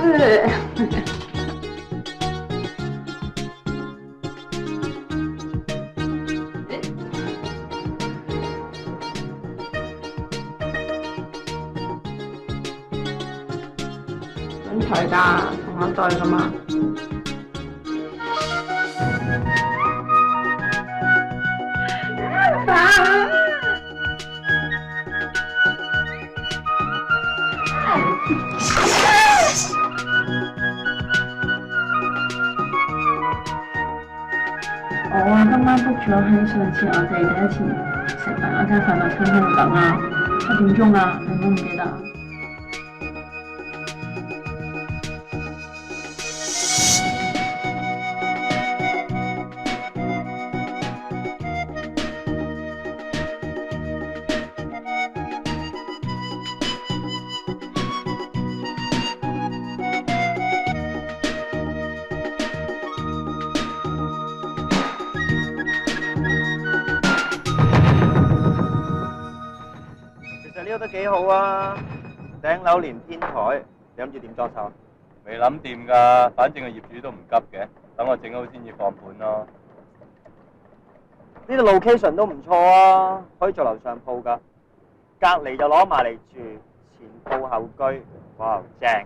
是。揾佢㗎，同我對㗎嘛。我今晚 book 咗喺上次我哋第一次食飯嗰間快樂餐廳度等啊，7點鐘啊，你唔好唔記得啊。呢個都幾好啊！頂樓連天台，你諗住點裝修啊？未諗掂㗎，反正個業主都唔急嘅，等我整好先至放盤咯。呢度 location 都唔錯啊，可以做樓上鋪㗎，隔離就攞埋嚟住，前鋪後居，哇正！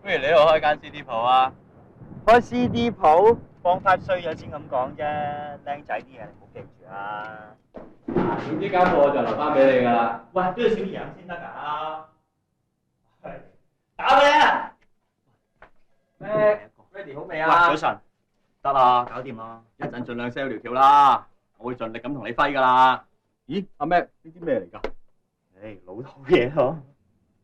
不如你度開間 CD 鋪啊？開 CD 鋪，方法衰咗先咁講啫，僆仔啲嘢你唔好記住啊！總之間鋪我就留翻俾你㗎啦。喂，都要小樣先得㗎。係，打咩啊？咩 ？ready 好未啊？喂，早晨，得啦，搞掂啦。一陣盡量 sell 條橋啦，我會盡力咁同你揮㗎啦。咦，阿 Mac 呢啲咩嚟㗎？誒，老土嘢咯。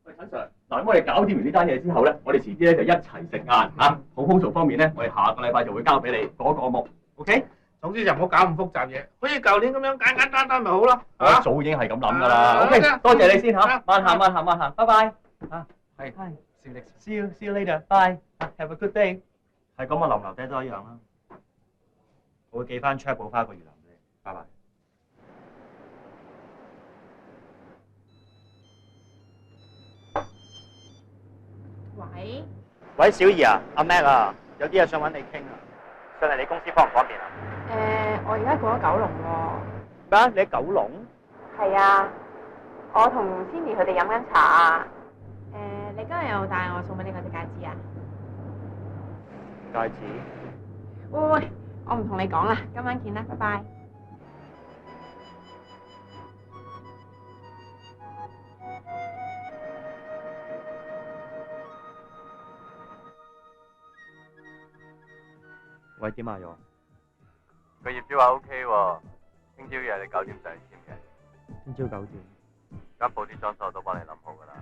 喂，陳 Sir，嗱咁我哋搞掂完呢單嘢之後咧，我哋遲啲咧就一齊食晏嚇。proposal 方面咧，我哋下個禮拜就會交俾你嗰個項目 ，OK？總之就唔好搞咁複雜嘢，好似舊年咁樣簡簡單單咪好咯。我一早已經係咁諗㗎啦。OK，多謝你先嚇，慢行慢行慢行，拜拜。啊，係，see you later，bye，have a good day。係咁啊，林留低都一樣啦。我會寄翻 check 補翻個月糧俾你，拜拜。喂，喂，小儀啊，阿 Mac 啊，有啲嘢想揾你傾啊，上嚟你公司方唔方便啊？我而家過咗九龍喎。咩啊？你喺九龍？係啊，我同 Cindy 佢哋飲緊茶啊。你今日有帶我送俾你嗰隻戒指啊？戒指？喂，我唔同你講啦，今晚見啦，拜拜。喂，點啊？用？個業主話 OK 喎，聽朝約你9點就嚟簽嘅。聽朝9點。間鋪啲裝修我都幫你諗好㗎啦，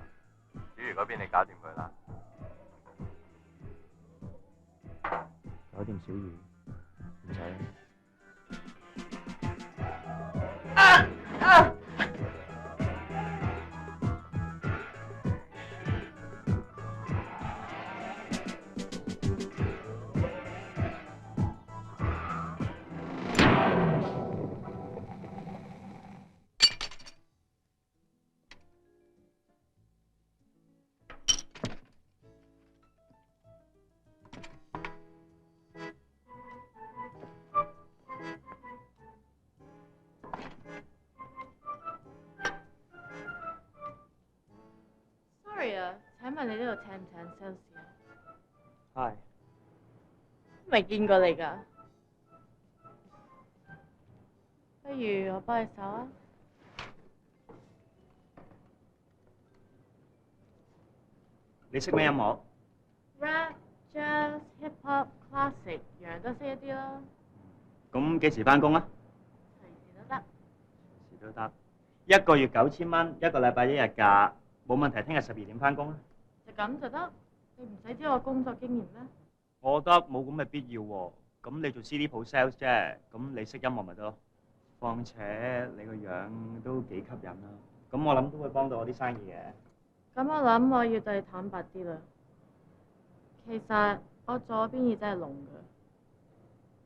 主廚嗰邊你搞掂佢啦。搞掂小儀，唔使。Sorry 啊，請問你呢度請唔請 sales 啊？係。未見過你㗎，不如我幫你手啊。你識咩音樂？ Rap、Jazz、Hip Hop、Classic，樣樣都識一啲啦。咁幾時翻工啊？隨時都得。隨時都得。一個月9000蚊，一個禮拜1日假，冇問題。聽日12點翻工啊？就咁就得，你唔使知我工作經驗咩？我覺得冇咁嘅必要喎。咁你做 CD 鋪 sales 啫，咁你識音樂咪得咯。況且你個樣都幾吸引啦。咁我諗都會幫到我啲生意嘅。咁我諗我要對你坦白啲啦。其實我左邊耳真係聾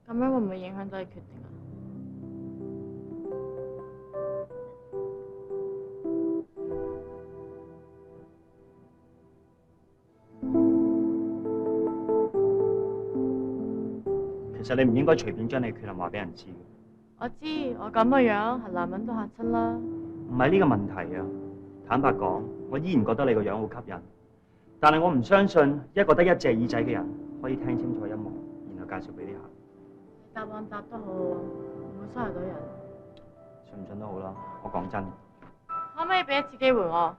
㗎，咁樣會唔會影響到你決定啊？其實你唔應該隨便將你缺陷話俾人知嘅。我知我咁嘅樣係男人都嚇親啦。唔係呢個問題啊！坦白講，我依然覺得你個樣好吸引，但係我唔相信一個得一隻耳仔嘅人可以聽清楚音樂，然後介紹俾啲客。答案答得好好，唔會傷害到人。信唔信都好啦，我講真。可唔可以俾一次機會我？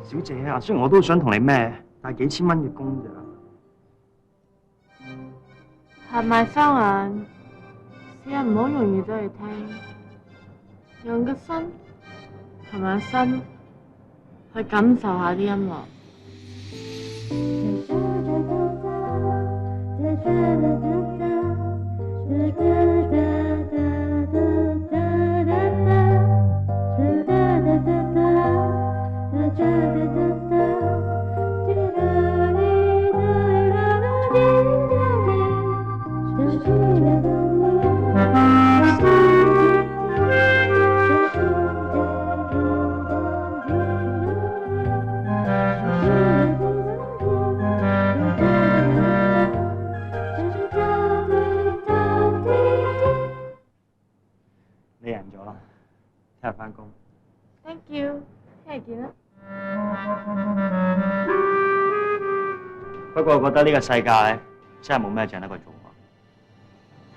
小姐啊，雖然我都想同你咩，但係幾千蚊嘅工咋。合埋雙眼，試下唔好容易走去聽，用個身同埋心去感受下啲音樂。你贏咗啦，聽日返工。Thank you，聽日見啦。不過我覺得呢個世界真係冇咩正得過做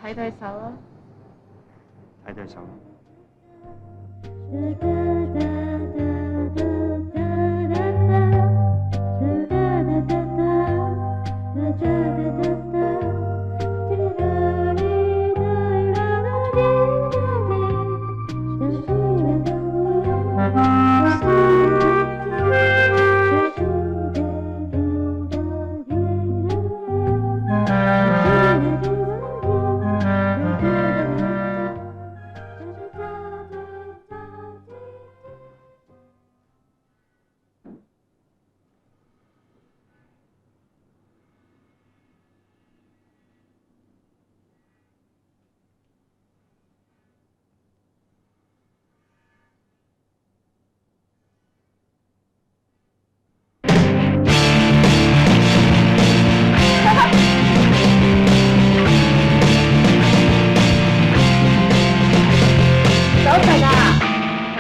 愛。睇對手啦。睇對手。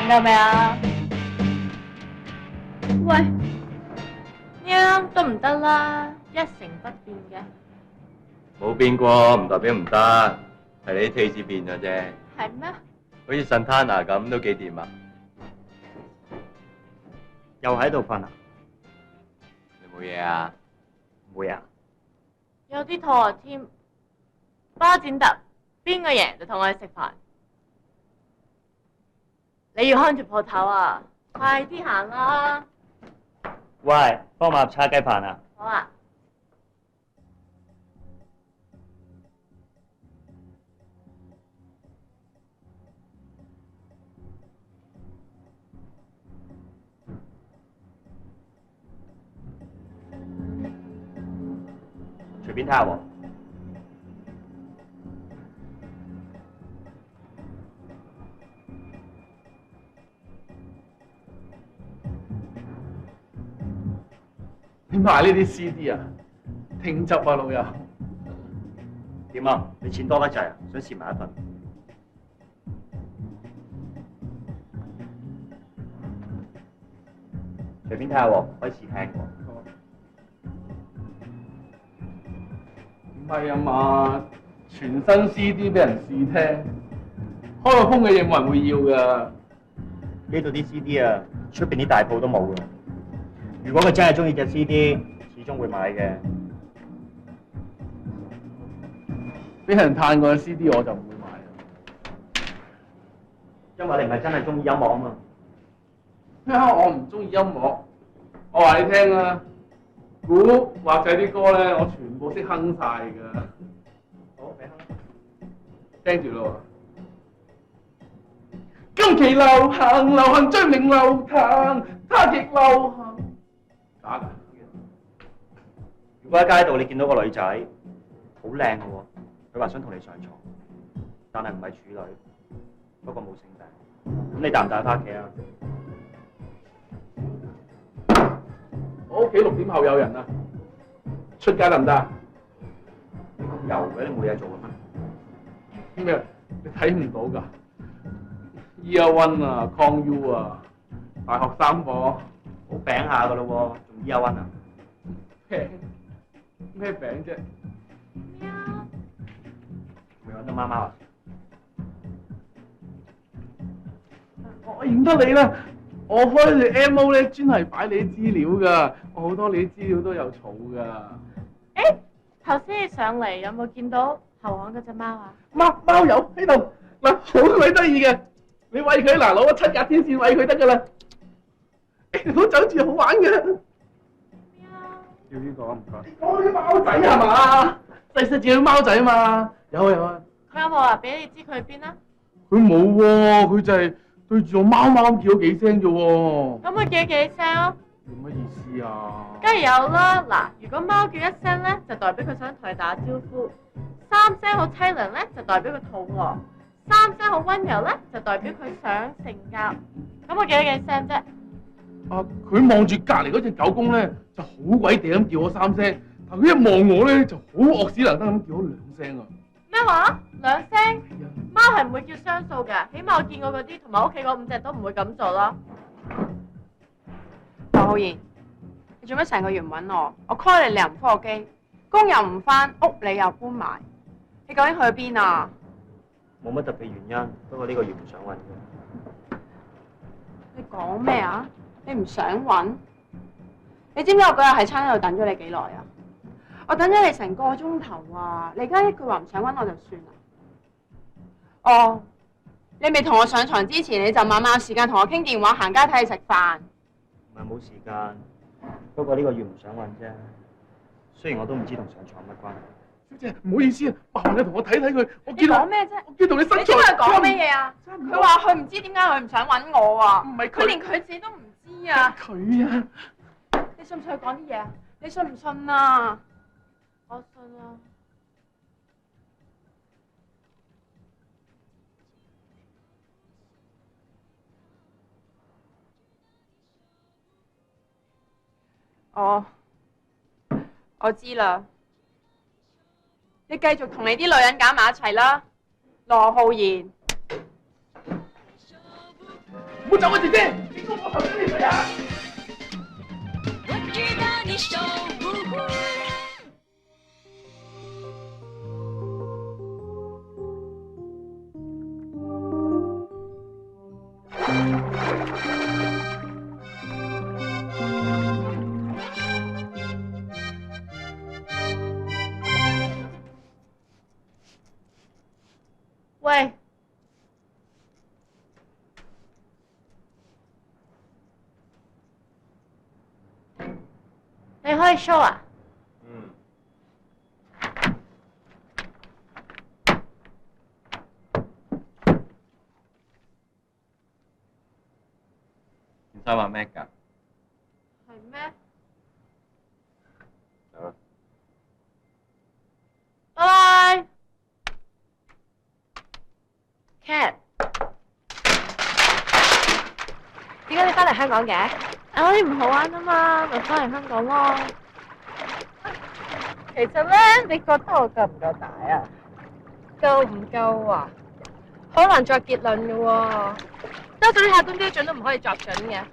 夠未啊？喂，呢樣都唔得啦，一成不變嘅。冇變過，唔代表唔得，係你啲 taste 變咗啫。係咩？好似 Santana 咁都幾掂啊！又喺度瞓啊？你冇嘢啊？唔會啊？有啲肚餓添。巴展特，邊個贏就同我哋食飯。你要看住鋪頭啊！快啲行啦！喂，幫我入叉雞飯啊！好啊。隨便睇下喎。點買呢啲 CD 啊？聽執啊，老友。點啊？你錢多得滯啊？想試埋一份？隨便睇下喎，可以試聽喎。唔係啊嘛，全新 CD 俾人試聽，開個封嘅嘢冇人會要㗎。呢度啲 CD 啊，出邊啲大鋪都冇㗎。如果佢真係中意隻 CD，始終會買嘅。俾人彈過嘅 CD 我就唔會買啦。因為你唔係真係中意音樂啊嘛。咩啊？我唔中意音樂。我話你聽啊，古惑仔啲歌咧，我全部識哼晒㗎。好，你哼。聽住咯。今期流行追名流行，他極流行。假㗎。如果喺街度你見到個女仔好靚嘅喎，佢話想同你上床，但係唔係處女，不過冇性病，咁你帶唔帶翻屋企啊？我我屋企6點後有人啊，出街得唔得啊？你咁油嘅，你冇嘢做嘅咩？咩？你睇唔到㗎？Year One 啊，Con U 啊，大學生喎，好餅下㗎咯喎，仲 Year One 啊？餅咩餅啫？未揾到貓貓啊？我認得你啦，我開隻 MO 咧，專係擺你啲資料㗎，我好多你啲資料都有儲㗎。誒，頭先你上嚟有冇見到後巷嗰隻貓啊？貓友喺度嗱，好鬼得意嘅，你餵佢嗱，攞個7日天線餵佢得㗎啦。唔好走住，好玩嘅。要呢個唔該。我啲貓仔係嘛？細隻隻貓仔啊嘛，有啊。佢有冇話俾你知佢去邊啊？佢冇喎，佢就係對住我貓貓咁叫咗幾聲啫喎。咁佢叫咗幾聲啊？有乜意思啊？梗係有啦，嗱，如果貓叫一聲咧，就代表佢想同你打招呼；3聲好凄涼咧，就代表佢肚餓；3聲好溫柔咧，就代表佢想性交。咁我叫咗幾聲啫？佢望住隔離嗰隻狗公咧，就好鬼地咁叫我3聲，但佢一望我咧，就好惡死能登咁叫咗2聲啊！咩話？2聲？貓係唔會叫雙數嘅，起碼我見過嗰啲同埋屋企嗰5隻都唔會咁做咯。羅浩然，你做咩成個月唔揾我？我 call 你又唔覆我機，工又唔返，屋你又搬埋，你究竟去邊啊？冇乜特別原因，不過呢個月唔想揾嘅。你講咩啊？你唔想揾？你知唔知我嗰日喺餐廳度等咗你幾耐啊？我等咗你成個鐘頭啊！你而家一句話唔想揾我就算啦。哦，你未同我上床之前，你就晚晚有時間同我傾電話、行街睇你食飯。唔係冇時間，不過呢個月唔想揾啫。雖然我都唔知同上床有乜關係。小姐，唔好意思啊，麻煩你同我睇睇佢。我你見到講咩啫？我見到你身材。你知佢講咩嘢啊？佢話佢唔知點解佢唔想揾我啊！唔係佢連佢自己都唔知啊！佢啊！你信唔信佢講啲嘢啊？你信唔信啊？我信啊。我知啦，你繼續同你啲女人揀埋一齊啦，羅浩然。唔好走啊，姐姐！邊個我頭先你睇啊？喂，你可以 show 啊？件衫話咩㗎？係咩？走啦。拜拜。Cat，點解你翻嚟香港嘅？啊，你唔好玩啊嘛，咪翻嚟香港咯。其實咧，你覺得我夠唔夠大啊？夠唔夠啊？好難作結論嘅喎，多數啲客觀標準都唔可以作準嘅，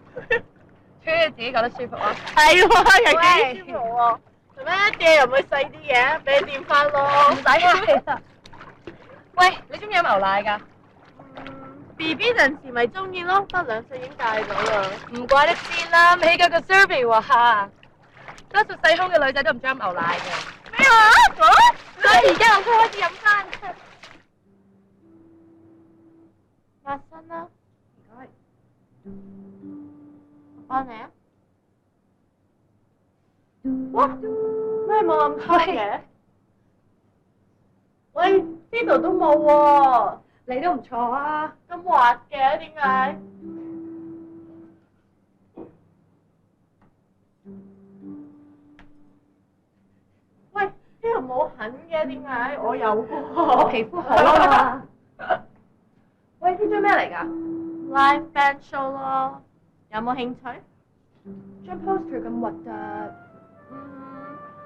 除非你自己覺得舒服啊。係喎，又幾舒服喎。做咩掂又唔會細啲嘅？俾你掂翻咯。唔使啊。喂，你中意飲牛奶㗎？BB 陣時咪中意咯，不過2歲已經戒咗啦。唔怪得知啦，美國個 survey 話，多數細胸嘅女仔都唔中意飲牛奶嘅。咩話？所以而家我開始飲翻。抹身啦。唔該。我幫你啊。哇！咩冇咁粗嘅？喂，呢度都冇喎。你都唔錯啊。咁滑嘅點解？喂，呢度冇痕嘅點解？我有喎。我皮膚好啊。喂，呢張咩嚟㗎？ Live band show 咯，有冇興趣？張 poster 咁核突，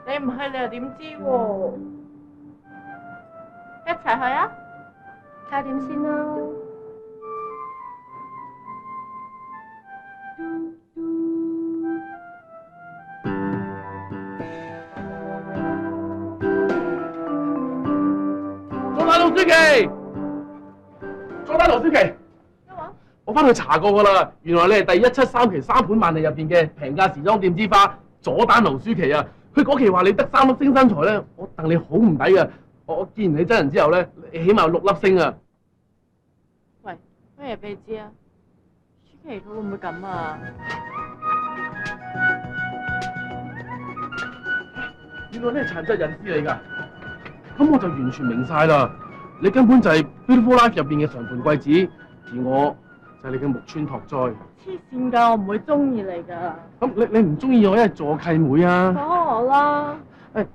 你唔去你又點知喎？一齊去啊！睇下點先啦。盧書記，坐低，盧書記。我翻去查過㗎啦，原來你係第173期3盤萬利入邊嘅平價時裝店之花佐丹盧舒淇啊！佢嗰期話你得3粒星身材咧，我戥你好唔抵㗎。我見完你真人之後咧，你起碼有6粒星啊！喂，乜嘢俾你知啊？舒淇佢會唔會咁啊？原來你係殘疾人士嚟㗎，咁我就完全明晒啦。你根本就係 Beautiful Life 入邊嘅常盤貴子，而我就係你嘅木村拓哉。黐線㗎，我唔會中意你㗎。咁你唔中意我，一係做契妹啊？講我啦。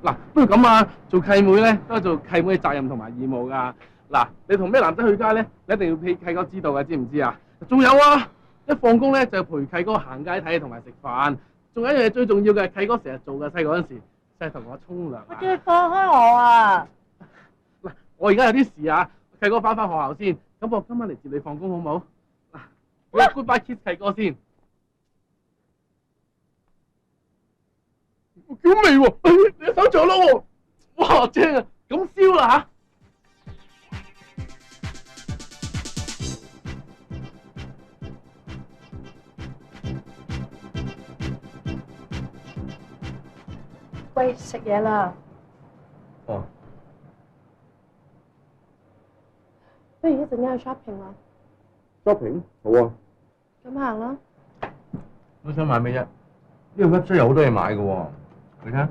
嗱，不如咁啊，做契妹咧都係做契妹嘅責任同埋義務㗎。嗱，你同咩男仔去街咧，你一定要俾契哥知道㗎，知唔知啊？仲有啊，一放工咧就陪契哥行街睇同埋食飯。仲有一樣嘢最重要嘅，契哥成日做嘅細個嗰陣時，就係同我沖涼。我叫你放開我啊！嗱，我而家有啲事啊，契哥翻學校先，咁我今晚嚟接你放工好唔好？嗱，我 goodbye kiss 契哥先。好味喎！你手掌咯喎！哇，正啊！咁燒啦嚇！喂，食嘢啦！哦。不如一陣間去 shopping 啦。shopping 好啊。咁行啦。都想買咩啫？呢個 website 有好多嘢買嘅喎，你睇。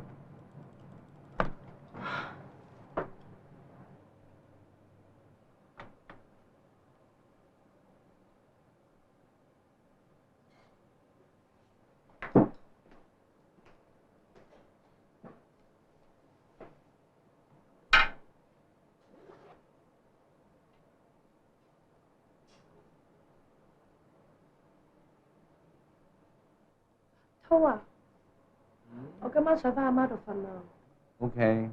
濤啊，我今晚想翻阿媽度瞓啊。OK。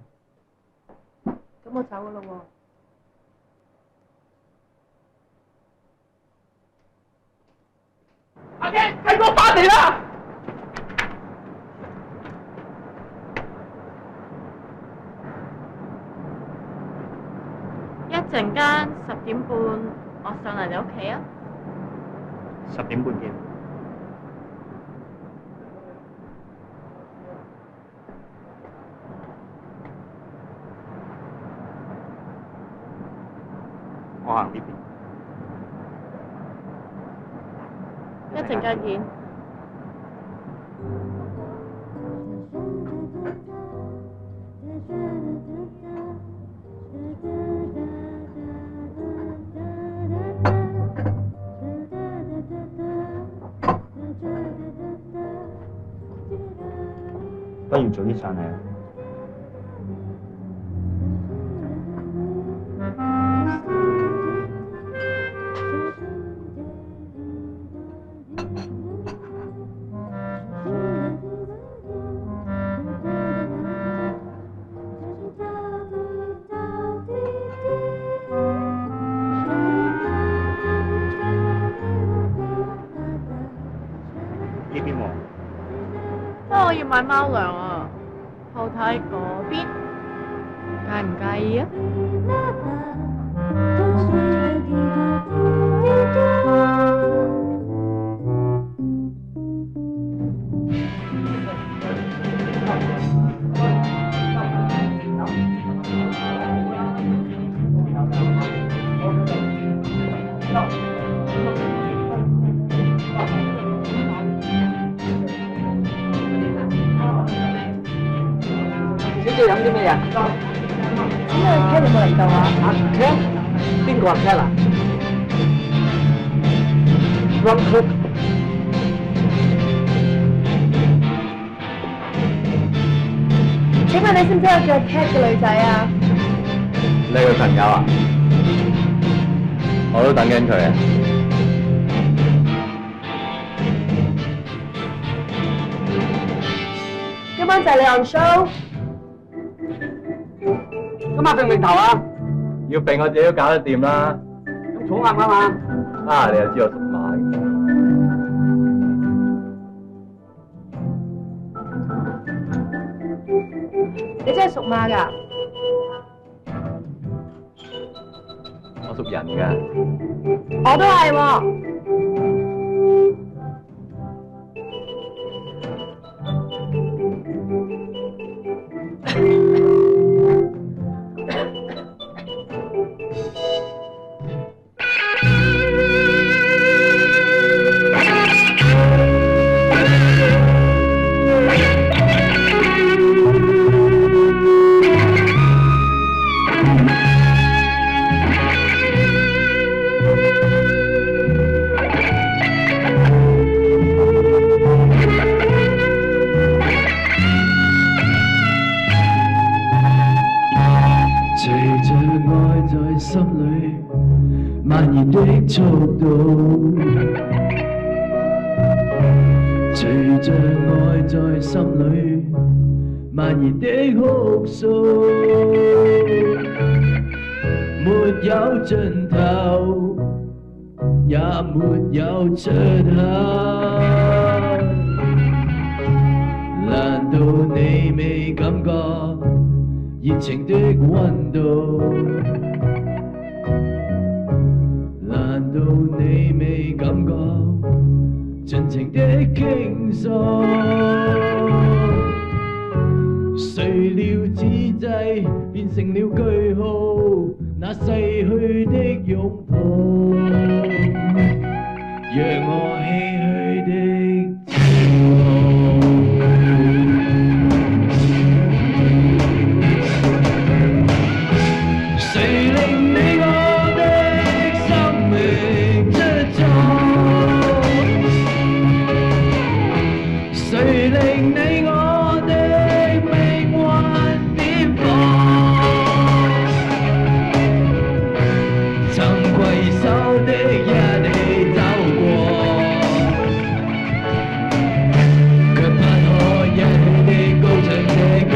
咁我走噶啦喎。阿姐，契哥翻嚟啦！一陣間10點半，我上嚟你屋企啊。10點半見。我行呢邊。一陣間見。不如早啲上嚟啊！呢邊喎。不過我要買貓糧啊，後台嗰邊，介唔介意啊？小姐飲啲咩啊？咁你 Ken 有冇嚟到啊？阿 Ken？ 邊個阿 Ken 啊？Rum Cook。請問你知唔知有叫 Ken 嘅女仔啊？你個朋友啊？我都等緊佢啊！今晚就係你 on show。今晚並唔頭啊？要並我自己都搞得掂啦。咁坐啱啱嘛？啊，你又知我屬馬嘅。你真係屬馬㗎？我屬人㗎。我都係喎。速度，隨着愛在心裏蔓延的哭訴，沒有盡頭，也沒有出口。難道你未感覺熱情的溫度？難道你未感覺盡情的傾訴？誰料此際變成了句號，那逝去的擁抱，讓我唏噓的自豪。誰令你我的生命出錯？誰令你我的命運變化？曾攜手的一起走過，卻不可一起的高唱這歌。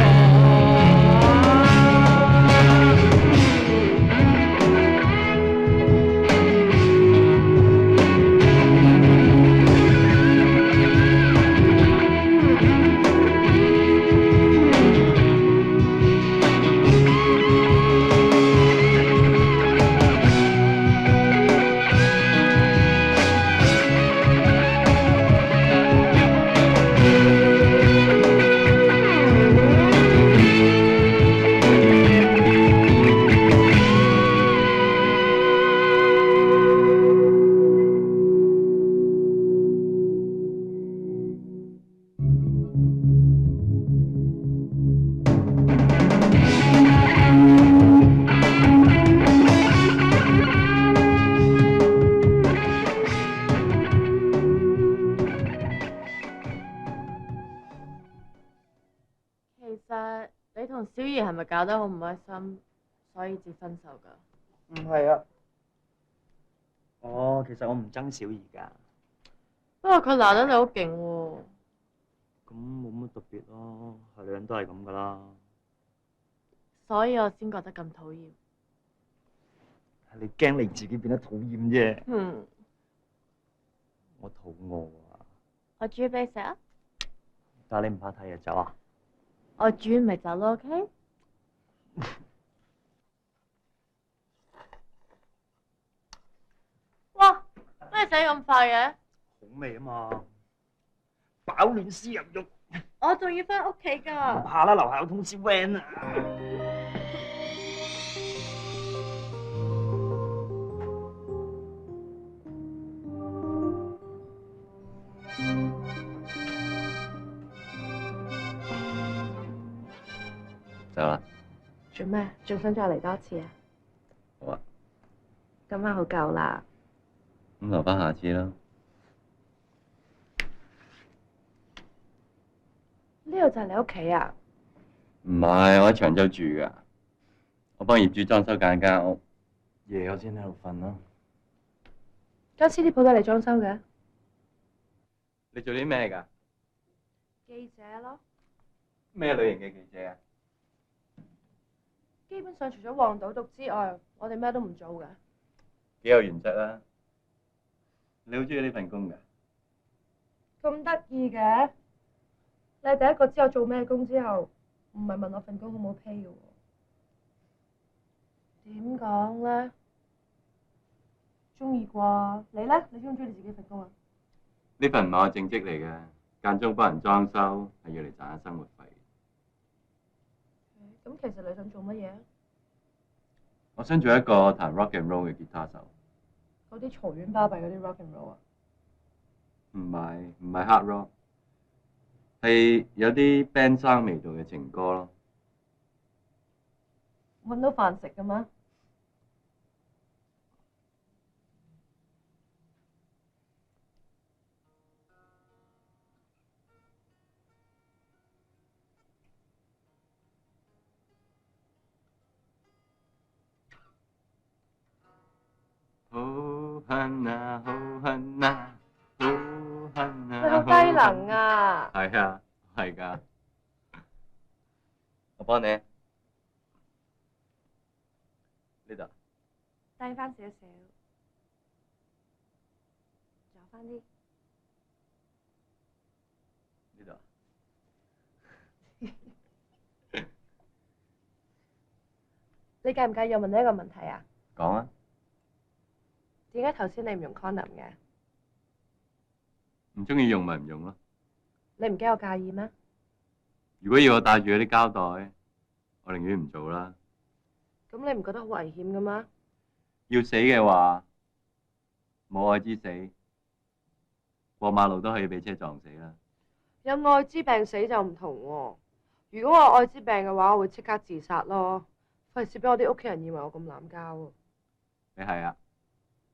其實你同小儀係咪搞得好唔開心，所以至分手㗎？唔係啊。哦，其實我唔憎小儀㗎。不過佢鬧得你好勁喎。咁冇乜特別咯，係女人都係咁㗎啦。所以我先覺得咁討厭。係你驚你自己變得討厭啫。嗯，我肚餓啊！我煮俾你食啊！但係你唔怕睇日走啊？我煮完咪走咯，OK？哇！咩死咁快嘅？好味啊嘛，飽暖思淫慾。我仲要翻屋企唔㗎。怕啦，樓下有通宵 van 啊！走啦。做咩？仲想再嚟多次啊？好啊，今晚好夠啦。咁留翻下次啦。呢度就係你屋企啊？唔係，我喺長洲住㗎。我幫業主裝修緊間屋，夜我先喺度瞓咯。間 CD 鋪都係你裝修嘅？你做啲咩㗎？記者咯。咩類型嘅記者啊？基本上除咗黃賭毒之外，我哋咩都唔做嘅。幾有原則啊！你好中意呢份工㗎？咁得意嘅？你係第一個知我做咩工之後，唔係問我份工好唔好 pay 嘅喎。點講咧？中意啩？你咧？你中唔中意你自己份工啊？呢份唔係我正職嚟嘅，間中幫人裝修，係要嚟賺下生活費。咁其實你想做乜嘢啊？我想做一個彈 rock and roll 嘅吉他手。嗰啲嘈冤巴閉嗰啲 rock and roll 啊？唔係 hard rock，係有啲 band sound 味道嘅情歌咯。揾到飯食嘅咩？好恨啊，好恨啊，好恨啊！你好低能啊！係啊，係㗎。我幫你。呢度。低翻少少，仲有翻啲。呢度。你介唔介意我問你一個問題啊？講啊！點解頭先你唔用 condom 嘅？唔中意用咪唔用咯。你唔驚我介意咩？如果要我帶住嗰啲膠袋，我寧願唔做啦。咁你唔覺得好危險嘅咩？要死嘅話，冇愛之死，過馬路都可以俾車撞死啦。有愛滋病死就唔同喎。如果我有愛滋病嘅話，我會即刻自殺咯。費事俾我啲屋企人以為我咁濫交啊！你係啊？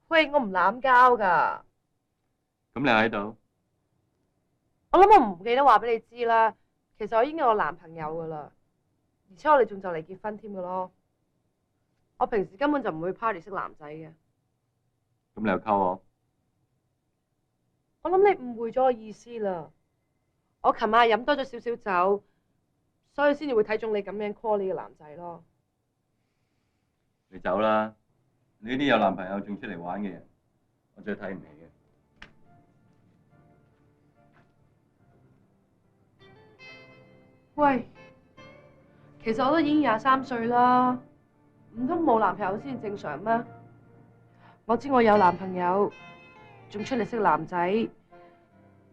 喂，我唔濫交㗎。咁你喺度？我諗我唔記得話俾你知啦。其實我已經有個男朋友㗎啦，而且我哋仲就嚟結婚添㗎咯。我平時根本就唔會 party 識男仔嘅。咁你又溝我？我諗你誤會咗我意思啦。我琴晚飲多咗少少酒，所以先至會睇中你咁樣 call 你嘅男仔咯。你走啦！你呢啲有男朋友仲出嚟玩嘅人，我最睇唔起嘅。喂，其實我都已經23歲啦，唔通冇男朋友先正常咩？我知我有男朋友，仲出嚟識男仔，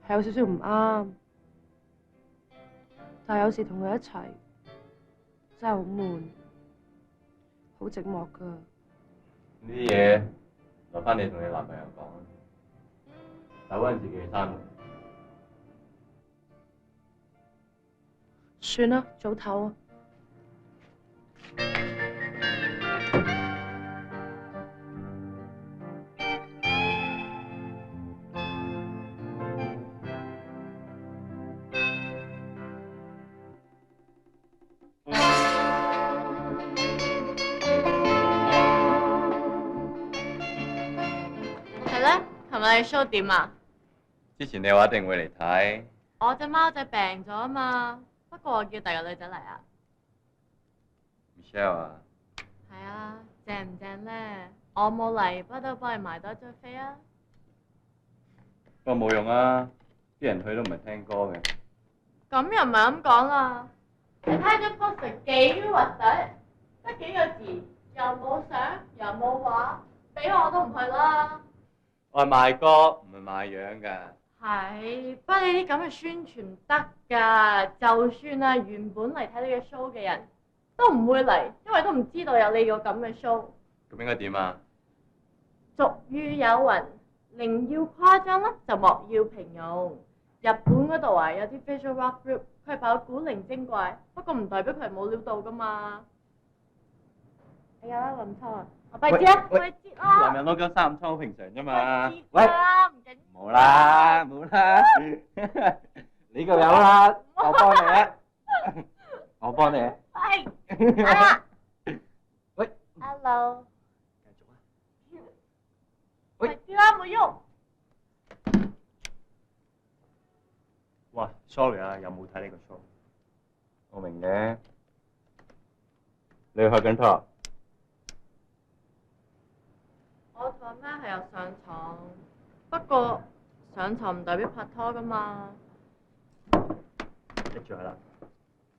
係有少少唔啱。但係有時同佢一齊，真係好悶，好寂寞㗎。呢啲嘢留翻你同你男朋友講啦。走嗰陣時記住閂門。算啦，早唞啊。係咧，琴日你 show 點啊？之前你話一定會嚟睇。我隻貓仔病咗啊嘛，不過我叫第二個女仔嚟啊。Michelle 啊？係啊，正唔正咧？我冇嚟，不過幫你買多張飛啊。不過冇用啊，啲人去都唔係聽歌嘅。咁又唔係咁講啦，你睇張 poster 幾核突，得幾個字，又冇相，又冇畫，俾我都唔去啦。我係賣歌，唔係賣樣㗎。係，不過你啲咁嘅宣傳唔得㗎，就算啊原本嚟睇你嘅 show 嘅人都唔會嚟，因為都唔知道有你個咁嘅 show。咁應該點啊？俗語有云：寧要誇張咧，就莫要平庸。日本嗰度啊，有啲 visual rock group，佢係擺古靈精怪，不過唔代表佢係冇料到㗎嘛。哎呀，諗錯啊！我快啲啊，快啲啦！男人攞緊3抽好平常啫嘛。喂，唔緊要。冇啦，冇啦，你就有啦，我幫你啊，我幫你啊。係。啊。喂。Hello。繼續啊。快啲啦，冇喐。喂，sorry 啊，有冇睇呢個 show？我明嘅。你去緊拖？我同阿媽係有上床，不過上床唔代表拍拖噶嘛。識咗啦，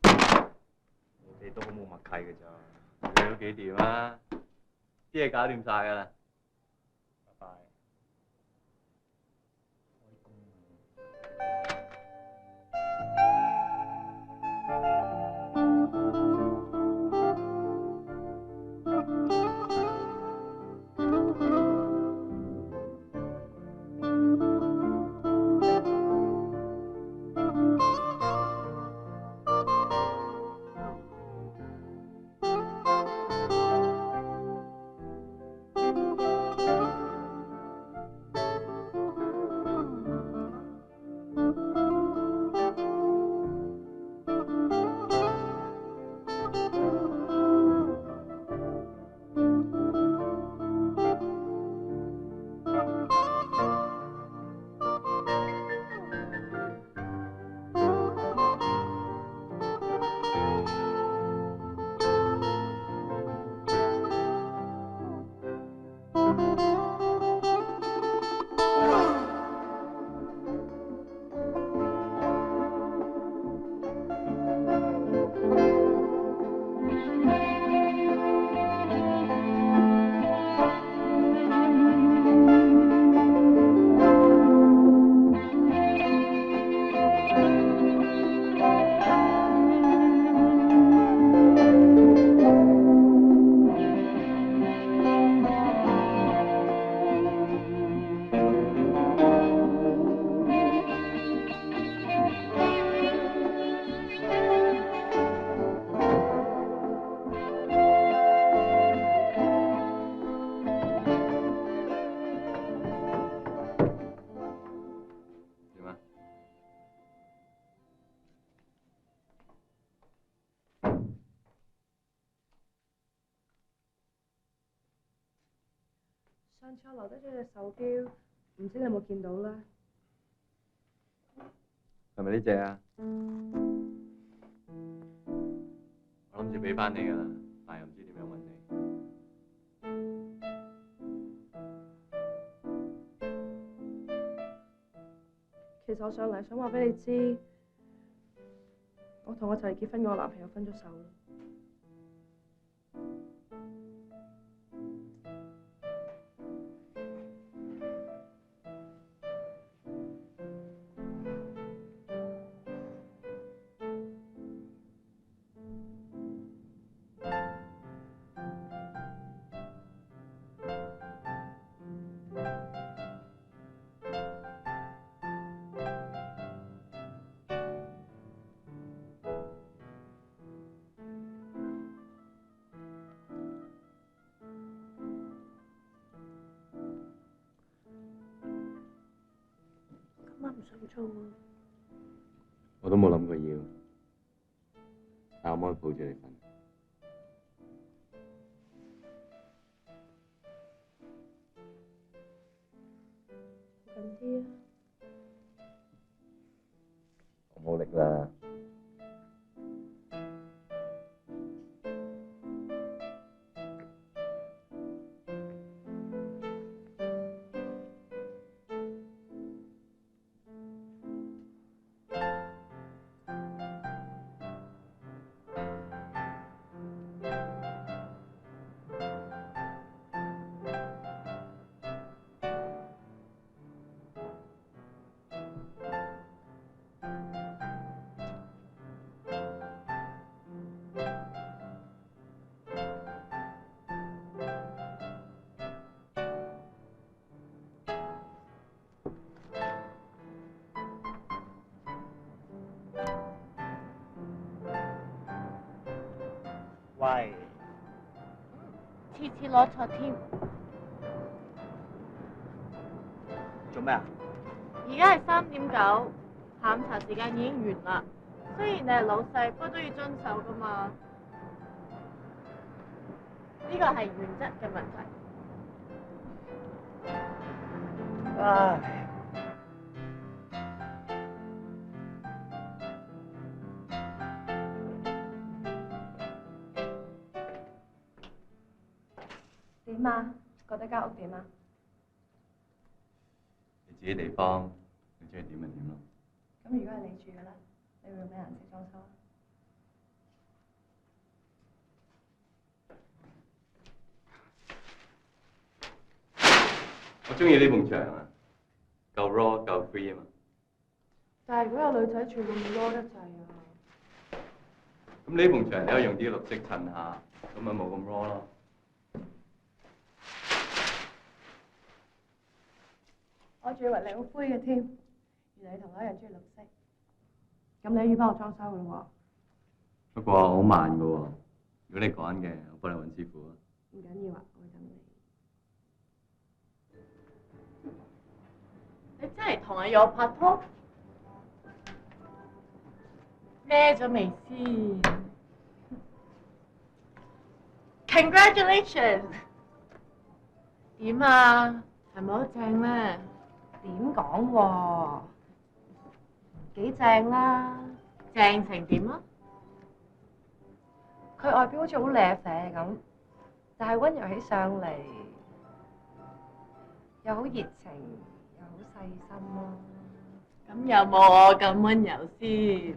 你哋都好冇默契嘅咋。你都幾掂啊？啲嘢搞掂晒㗎啦。拜拜。上次我留低咗隻手錶，唔知你有冇見到咧？係咪呢只啊？我諗住俾翻你㗎啦，但係又唔知點樣揾你。其實我上嚟想話俾你知，我同我就嚟結婚嘅我男朋友分咗手啦。今晚唔想做啊！我都冇諗過要，但我可以抱住你瞓。近啲啊！我冇力啦。喂，次次攞錯添。做咩啊？而家係3:09，下午茶時間已經完啦。雖然你係老細，不過都要遵守噶嘛。呢個係原則嘅問題。唉。點啊？覺得間屋點啊？你自己地方，你中意點就點咯。咁如果係你住嘅咧，你會用咩顏色裝修啊？我中意呢埲牆啊，夠 raw 夠 free 啊嘛。但係如果有女仔住，會唔會攞得滯啊？咁呢埲牆你可以用啲綠色襯下，咁咪冇咁 raw 咯。我仲以為你好灰嘅添，原來你同我一樣中意綠色。咁你要幫我裝修嘅咯不過好慢㗎喎，如果你趕嘅，我幫你揾師傅啊。喎。唔緊要啊，我會等你。你真係同阿友拍拖？咩咗未先 ？Congratulations！ 點啊？係咪好正咧？點講喎？幾正啦！正成點啊？佢外表好似好瀨啡咁，但係温柔起上嚟，又好熱情，又好細心咯。咁有冇我咁温柔先？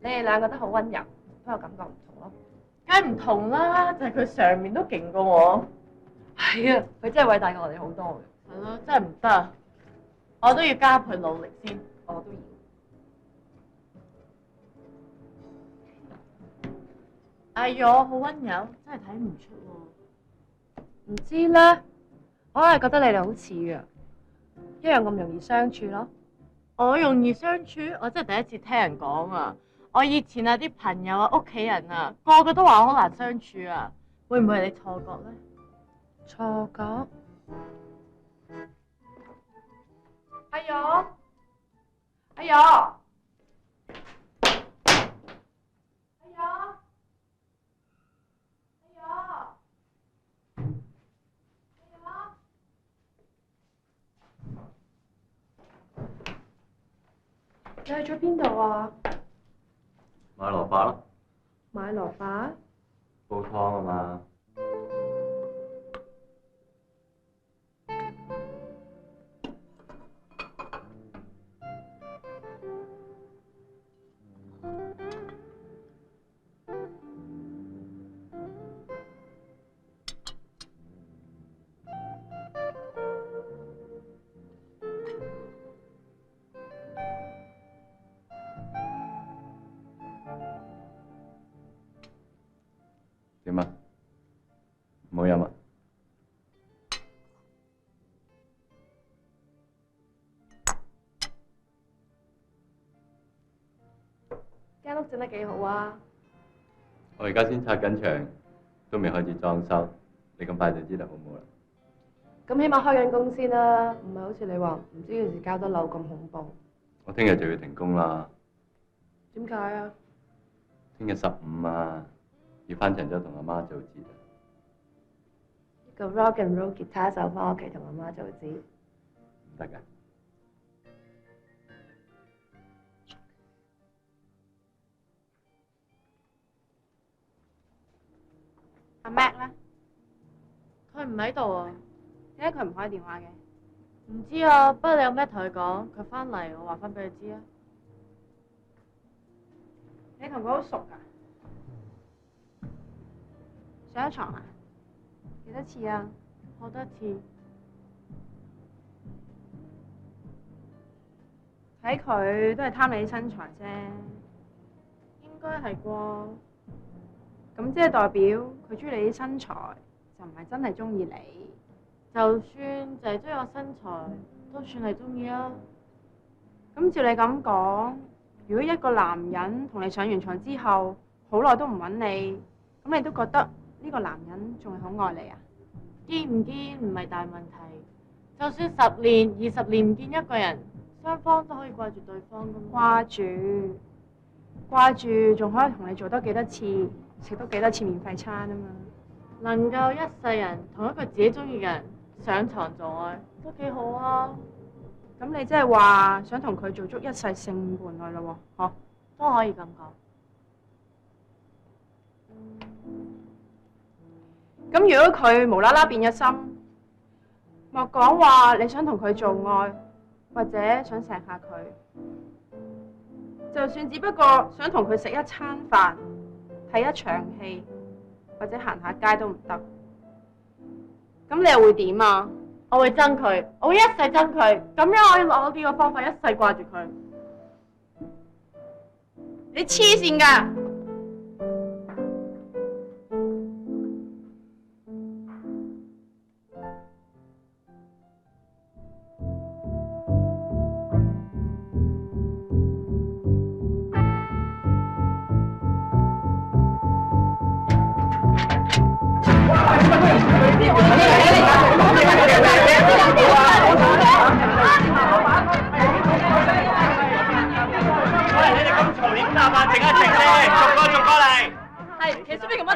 你哋兩個都好温柔，不過感覺唔同咯。梗係唔同啦，就係佢上面都勁過我。係啊，佢真係偉大過我哋好多嘅。係咯，真係唔得，我都要加倍努力先。我都要。哎呀，好温柔，真係睇唔出喎。唔知咧，我係覺得你哋好似啊，一樣咁容易相處咯。我容易相處，我真係第一次聽人講啊！我以前啊啲朋友啊、屋企人啊，個個都話我好難相處啊，會唔會係你錯覺咧？錯覺？阿玉，阿玉，阿玉，你去咗邊度啊？買蘿蔔咯，買蘿蔔？煲湯啊嘛。點啊？唔好飲啊！間屋整得幾好啊！我而家先拆緊牆，都未開始裝修，你咁快就知道好唔好啦？咁起碼開緊工先啦，唔係好似你話唔知幾時交得樓咁恐怖。我聽日就要停工啦。點解啊？聽日15啊，要翻長洲同阿媽做節。一個 rock and roll 吉他手翻屋企同阿媽做節，唔得㗎。阿 Mac 咧，佢唔喺度啊？點解佢唔開電話嘅？唔知啊，不過你有咩同佢講？佢翻嚟，我話翻俾佢知啊。你同佢好熟㗎？上咗床啊？幾多次啊？好多次。睇佢都係貪你啲身材啫。應該係啩？咁即係代表佢中意你啲身材，就唔係真係中意你。就算就係中意我身材，都算係中意啊。咁照你咁講，如果一個男人同你上完床之後，好耐都唔揾你，咁你都覺得呢個男人仲係好愛你啊？堅唔堅唔係大問題，就算10年、20年唔見一個人，雙方都可以掛住對方噶嘛。掛住，仲可以同你做多幾多次，食多幾多次免費餐啊嘛。能夠一世人同一個自己中意嘅人上床做愛，都幾好啊。咁你即係話想同佢做足一世性伴侶咯喎？嗬，都可以咁講。咁如果佢無啦啦變咗心，莫講話你想同佢做愛，或者想錫下佢，就算只不過想同佢食一餐飯、睇一場戲，或者行下街都唔得。咁你又會點啊？我會憎佢，我會一世憎佢，咁樣我要攞呢個方法一世掛住佢。你黐線㗎！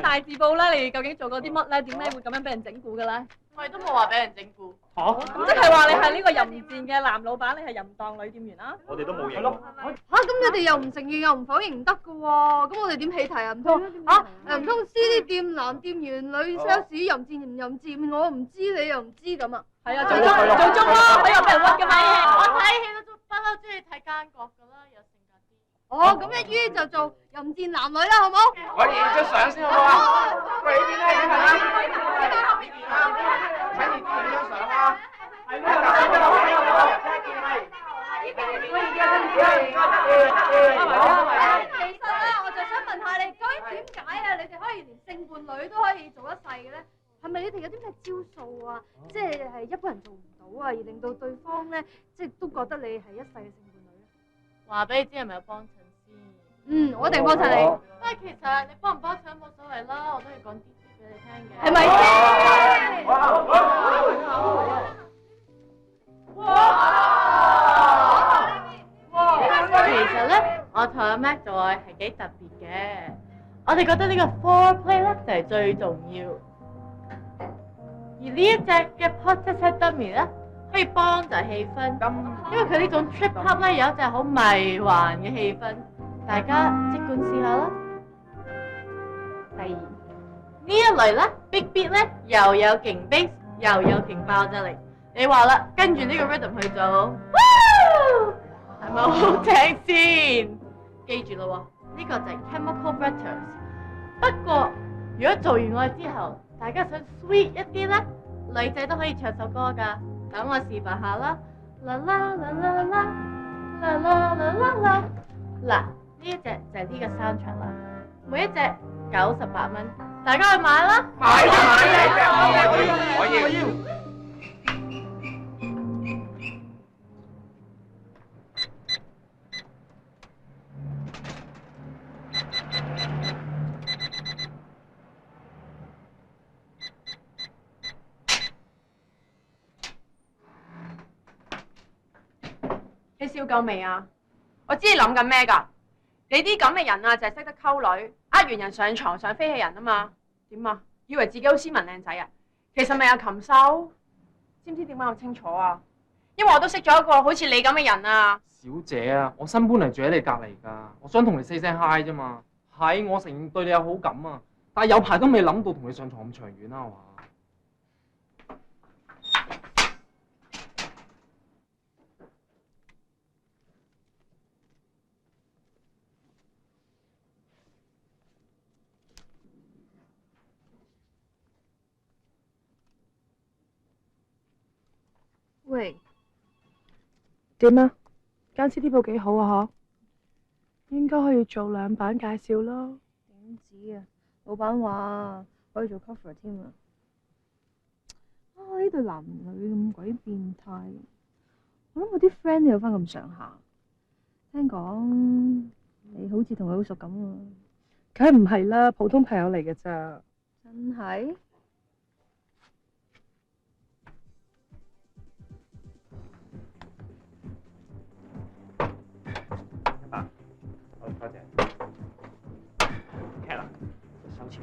大字報咧，你哋究竟做過啲乜咧？點解會咁樣俾人整蠱嘅咧？我哋都冇話俾人整蠱。咁即係話你係呢個淫賤嘅男老闆，你係淫蕩女店員啦？我哋都冇認。嚇！咁你哋又唔承認又唔否認唔得嘅喎，咁我哋點起題啊？唔通唔通 CD 店男店員女 sales 淫賤唔淫賤，我唔知你又唔知咁啊？係啊，做足咯，可以俾人屈嘅嘛？我睇戲都不嬲中意睇奸角㗎啦，有性格啲。哦，咁一於就做淫賤男女啦，好冇？我影張相先好唔好啊？喂，呢邊咧，呢邊啦，呢邊啦，請你影張相啦。係呢其實咧，我就想問下你，究竟點解啊？你哋可以連性伴侶都可以做一世嘅咧？係咪你哋有啲咩招數啊？即係一般人做唔到啊，而令到對方咧，即係都覺得你係一世嘅性伴侶咧？話俾你知係咪有幫襯先？嗯，我一定幫襯你。不過其實你幫唔幫襯冇所謂啦，我都要講啲俾你聽嘅。係咪先？其實咧，我同阿 Mac 做愛係幾特別嘅。我哋覺得呢個 foreplay 咧就係最重要。而呢一隻嘅 Portishead Dummy 咧，可以幫助氣氛，因為佢呢種 trip hop 咧有一隻好迷幻嘅氣氛，大家即管試下啦。第二，呢一類咧 big beat 咧又有勁 bass 又有勁爆炸力，你話啦，跟住呢個 rhythm 去做，係咪好聽先？記住咯喎，呢個就係 Chemical Brothers。不過如果做完愛之後，大家想 sweet 一啲咧，女仔都可以唱首歌㗎。等我示範下啦，啦啦啦啦啦，啦啦啦啦啦。嗱，呢一隻就係呢個soundtrack啦，每一隻98蚊，大家去買啦！買我要。你笑夠未啊？我知你諗緊咩㗎？你啲咁嘅人啊，就係識得溝女，呃完人上床想飛起人啊嘛？點啊？以為自己好斯文靚仔啊？其實咪有禽獸？知唔知點解咁清楚啊？因為我都識咗一個好似你咁嘅人啊！小姐啊，我新搬嚟住喺你隔離㗎，我想同你 say 聲 hi 啫嘛。係，我承認對你有好感啊，但係有排都未諗到同你上床咁長遠啦，係嘛？喂，點啊？間 CD 鋪幾好啊？嗬，應該可以做2版介紹咯。點止啊！老闆話可以做 cover 添啊！呢對男女咁鬼變態，我諗我啲 friend 都有翻咁上下。聽講你好似同佢好熟咁啊？梗係唔係啦，普通朋友嚟嘅咋。真係？好，多謝。劇啦，收錢。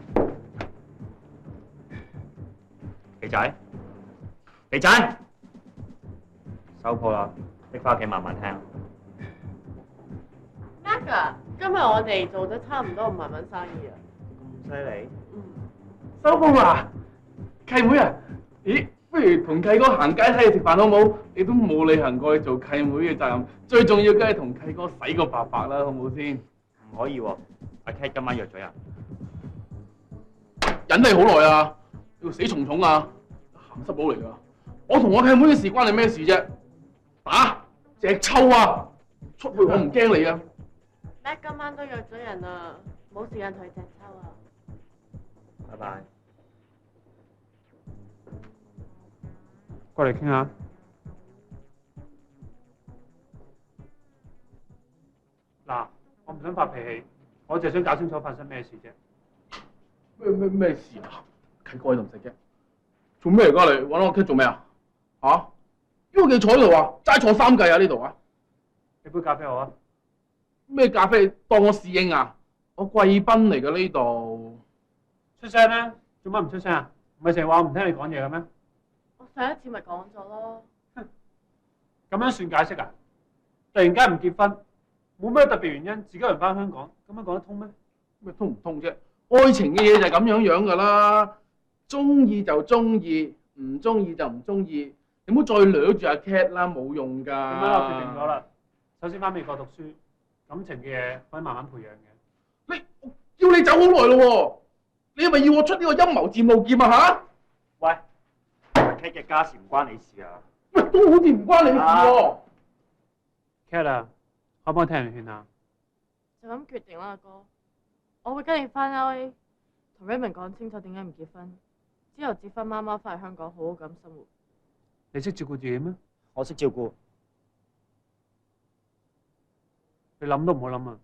肥仔，肥仔，收鋪啦，你翻屋企慢慢聽。Mac，今日我哋做咗差唔多5萬蚊生意啊！咁犀利？收工啦！契妹啊，咦，不如同契哥行街睇嘢食飯好冇？你都冇履行過你做契妹嘅責任，最重要梗係同契哥洗個白白啦，好唔好先？唔可以喎，阿 Cat 今晚約咗人。忍你好耐啊！你個死蟲蟲啊，鹹濕佬嚟㗎！我同我契妹嘅事關你咩事啫？打隻抽啊！出去我唔驚你啊！咩今晚都約咗人啊，冇時間同佢隻抽啊！拜拜。過嚟傾下。嗱，我唔想發脾氣，我就係想搞清楚發生咩事啫。咩事啊？契哥你都唔識嘅，做咩嚟㗎你？揾我 Cat 做咩啊？嚇？因為佢坐喺度啊，齋坐3計啊呢度啊！你杯咖啡我啊？咩咖啡？當我侍應啊？我貴賓嚟㗎呢度。出聲啦！做乜唔出聲啊？唔係成日話我唔聽你講嘢嘅咩？我上一次咪講咗咯。咁樣算解釋啊？突然間唔結婚，冇咩特別原因，自己人翻香港，咁樣講得通咩？咩通唔通啫？愛情嘅嘢就係咁樣㗎啦，中意就中意，唔中意就唔中意。你唔好再掠住阿 Cat 啦，冇用㗎。咁樣我決定咗啦，首先翻美國讀書，感情嘅嘢可以慢慢培養嘅。叫你走好耐咯喎，你係咪要我出呢個陰謀戰路劍啊嚇？喂，阿 Cat 嘅家事唔關你事啊！喂，都好似唔關你事喎。Cat 啊，可唔可以聽人勸啊？就咁決定啦，阿哥。我會跟你翻 LA，同 Raymond 講清楚點解唔結婚，之後接翻媽媽翻嚟香港好好咁生活。你識照顧自己咩？我識照顧。你諗都唔好諗啊！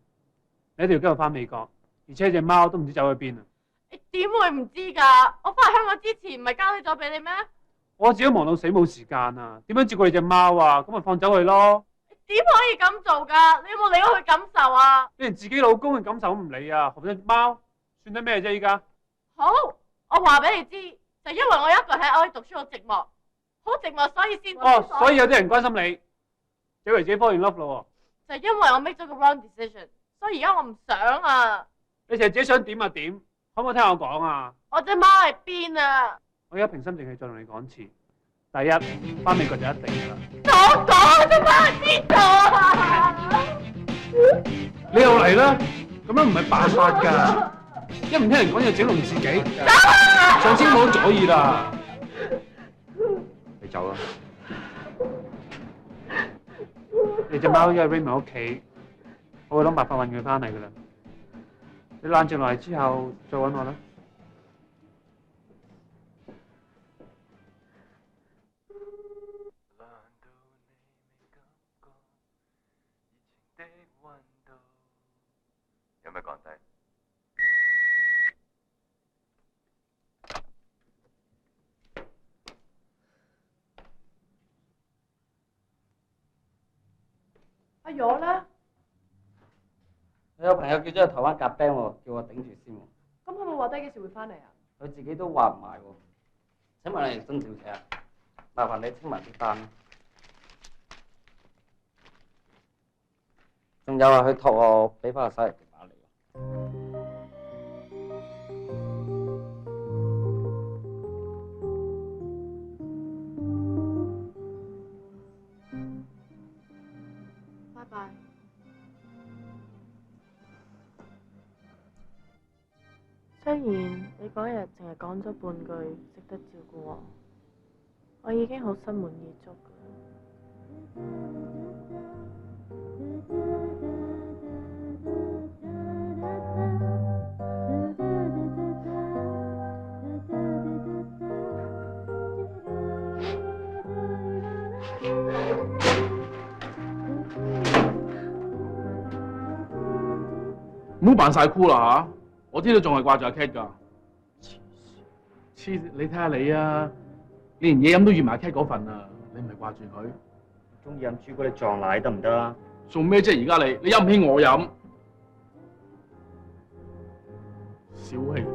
你一定要跟我翻美國，而且隻貓都唔知走去邊啊！你點會唔知㗎？我翻嚟香港之前唔係交起咗俾你咩？我自己忙到死冇時間啊！點樣照顧你隻貓啊？咁咪放走佢咯！點可以咁做㗎？你有冇理過佢感受啊？你連自己老公嘅感受都唔理啊！何況隻貓算得咩啫？依家好，我話俾你知，就因為我一個人喺 LA 讀書好寂寞，好寂寞，所以先哦，所以有啲人關心你，以為自己 fall in love 咯喎。就因為我 make 咗個 wrong decision，所以而家我唔想啊！你成日自己想點就點，可唔可以聽我講啊？我隻貓喺邊啊？我而家平心靜氣再同你講一次。第一，翻美國就一定㗎啦。講隻貓喺邊度啊？你又嚟啦？咁樣唔係辦法㗎，一唔聽人講嘢整聾自己。上次冇咗意啦。你走啦。你隻貓依家喺 Raymond 屋企，我會諗辦法揾佢翻嚟㗎啦。你冷靜落嚟之後再揾我啦。有咩講低？阿york咧？我有朋友叫咗去台灣夾 band 喎，叫我頂住先喎。咁佢冇話低幾時會翻嚟啊？佢自己都話唔埋喎。請問你孫小姐啊，麻煩你清埋啲單。仲有啊，佢託我俾翻個手提電話你。拜拜。雖然你嗰日淨係講咗半句識得照顧我，我已經好心滿意足㗎。唔好扮晒酷啦嚇！我知道仲係掛住阿 Cat 㗎。黐，你睇下你啊，你連嘢飲都預埋 Cat 嗰份啊，你唔係掛住佢？中意飲朱古力撞奶得唔得啊？做咩啫？而家你飲唔起我飲，小氣。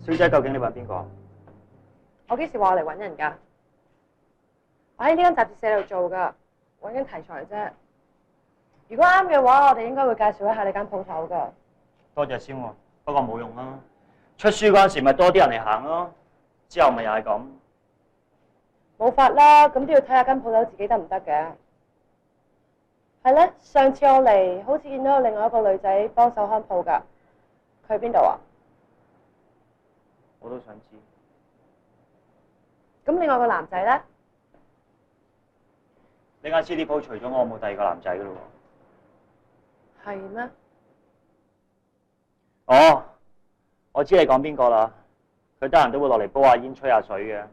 小姐，究竟你揾邊個？我幾時話我嚟揾人㗎？我喺呢間雜誌社度做㗎，揾緊題材啫。如果啱嘅話，我哋應該會介紹一下你間鋪頭㗎。多謝先喎，不過冇用啦。出書嗰陣時咪多啲人嚟行咯，之後咪又係咁。冇法啦，咁都要睇下間鋪頭自己得唔得嘅。係咧，上次我嚟好似見到有另外一個女仔幫手看鋪㗎，佢喺邊度啊？我都想知。咁另外個男仔咧？呢間 CD 鋪除咗我冇第二個男仔㗎咯喎。係咩？哦，我知你講邊個啦。佢得閒都會落嚟煲下煙、吹下水嘅。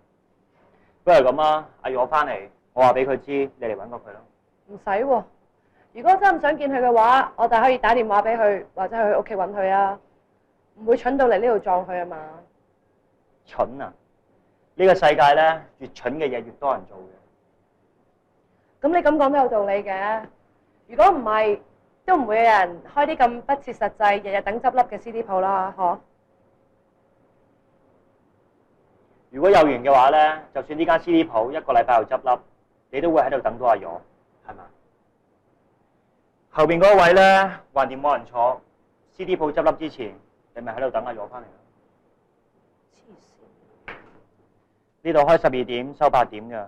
不如咁啊，阿若翻嚟，我話俾佢知，你嚟揾過佢咯。唔使喎，如果真係唔想見佢嘅話，我就可以打電話俾佢，或者去佢屋企揾佢啊。唔會蠢到嚟呢度撞佢啊嘛。蠢啊！呢個世界咧，越蠢嘅嘢越多人做嘅。咁你咁講都有道理嘅。如果唔係，都唔會有人開啲咁不切實際、日日等執笠嘅 CD 鋪啦，嗬？如果有緣嘅話咧，就算呢間 CD 鋪一個禮拜後執笠，你都會喺度等到阿若，係嘛？後邊嗰位咧，橫掂冇人坐 ，CD 鋪執笠之前，你咪喺度等阿若翻嚟咯。黐線！呢度開12點，收8點㗎。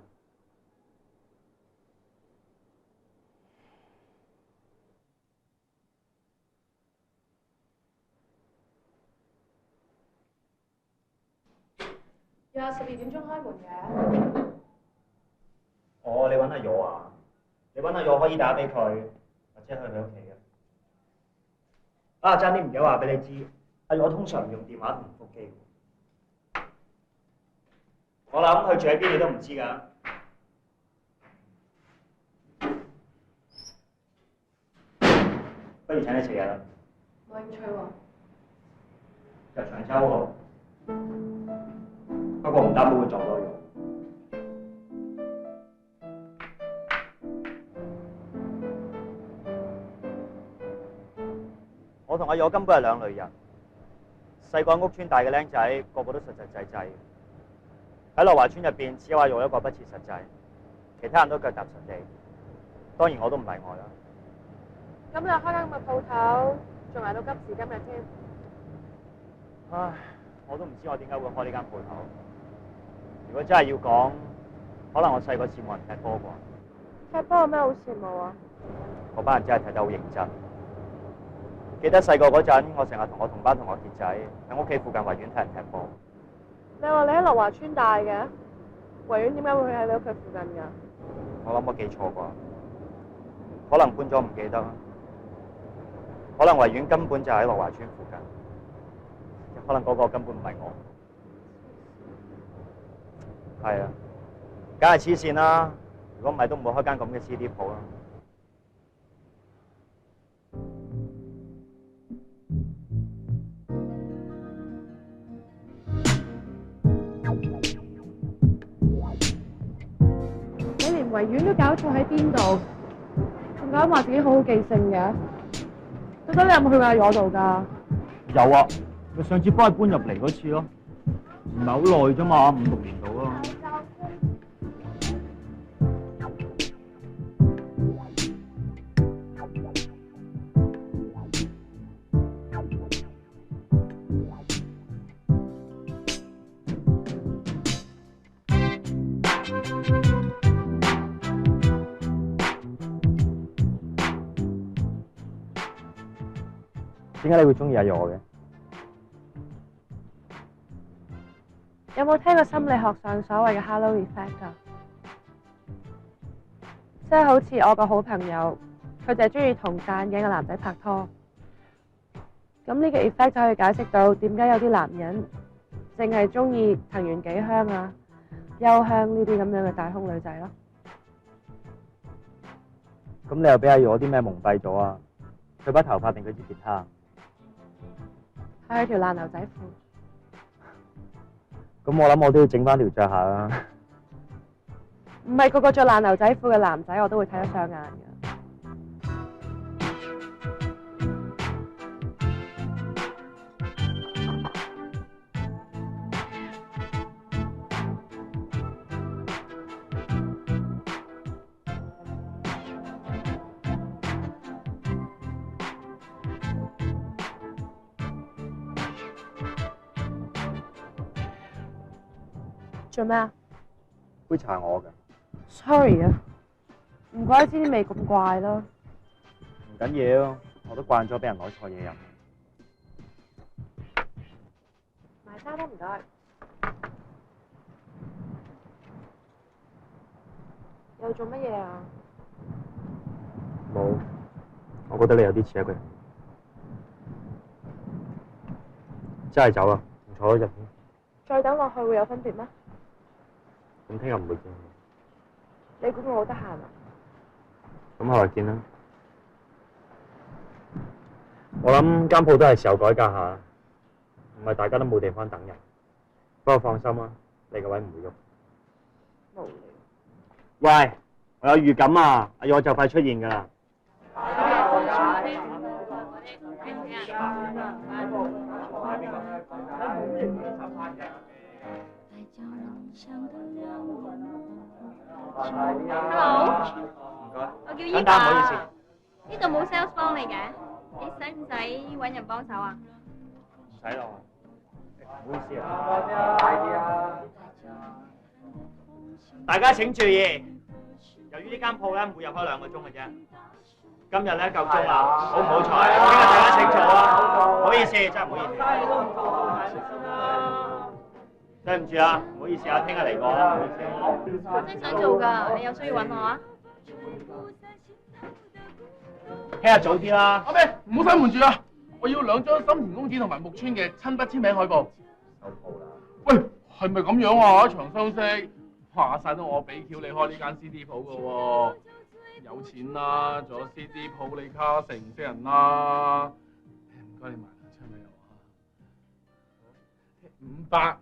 約12點鐘開門嘅。哦，你揾阿若啊？你揾阿若可以打俾佢，或者去佢屋企嘅。啊，爭啲唔記得話俾你知，阿若通常唔用電話同唔覆機。我諗佢住喺邊你都唔知㗎。不如請你食嘢啦。冇興趣喎。入長洲喎。不過唔擔保會撞到肉。我同阿若根本係兩類人。細個屋村大嘅僆仔，個個都實實際際。喺樂華村入邊，只有阿若一個不切實際，其他人都腳踏實地。當然我都唔例外啦。咁你開間咁嘅鋪頭，仲捱到今時今日添。唉，我都唔知我點解會開呢間鋪頭。如果真係要講，可能我細個羨慕人踢波啩。踢波有咩好羨慕啊？嗰班人真係踢得好認真。記得細個嗰陣，我成日同我同班同學傑仔喺屋企附近維園睇人踢波。你話你喺樂華村大嘅，維園點解會喺你屋企附近㗎？我諗我記錯啩，可能搬咗唔記得啦。可能維園根本就喺樂華村附近，可能嗰個根本唔係我。係啊，梗係黐線啦！如果唔係都唔會開間咁嘅 CD 鋪啦。你連維園都搞錯喺邊度？仲敢話自己好好記性嘅？到底你有冇去過阿若度㗎？有啊，咪上次幫佢搬入嚟嗰次咯，唔係好耐啫嘛，5、6年度咯。點解你會中意阿若嘅？有冇聽過心理學上所謂嘅 halo effect 啊？即係好似我個好朋友，佢就係中意同戴眼鏡嘅男仔拍拖。咁呢個 effect 就可以解釋到點解有啲男人淨係中意藤原紀香啊、優香呢啲咁樣嘅大胸女仔咯。咁你又俾阿若啲咩蒙蔽咗啊？佢把頭髮定佢支吉他？係佢條爛牛仔褲。咁我諗我都要整翻條着下啦。唔係個個着爛牛仔褲嘅男仔我都會睇得上眼嘅。做咩啊？杯茶我嘅， ？Sorry 啊，唔怪之啲味咁怪啦。唔緊要，我都慣咗俾人攞錯嘢飲。埋單都唔該。又做乜嘢啊？冇，我覺得你有啲似一個人。真係走啊，唔坐咗入面。再等落去會有分別咩？咁聽日唔會見。你估我好得閒啊？咁後日見啦。我諗間鋪都係時候改革下，唔係大家都冇地方等人。不過放心啦，你個位唔會喐。無聊。喂，我有預感啊，阿我就快出現㗎啦。Hello，唔該。我叫依簡單，唔好意思。呢度冇 sales 幫你嘅，你使唔使揾人幫手啊？唔使咯，唔好意思啊。快啲啊！大家請注意，由於呢間鋪咧每日開2個鐘嘅啫，今日咧夠鐘啦，好唔好彩？聽日大家請早啊！唔好意思，真係唔好意思。對唔住啊，唔好意思啊，聽日嚟過啦，唔好意思。我真係想做㗎，你有需要揾我啊？聽日早啲啦。阿咩，唔好閂門住啊！我要2張深田公子同埋木村嘅親筆簽名海報。收鋪啦。喂，係咪咁樣啊？長相識，話晒都我俾橋你開呢間 CD 鋪㗎喎。有錢啦，仲有 CD 鋪你卡成識人啦。唔該你埋兩張俾我啊。500。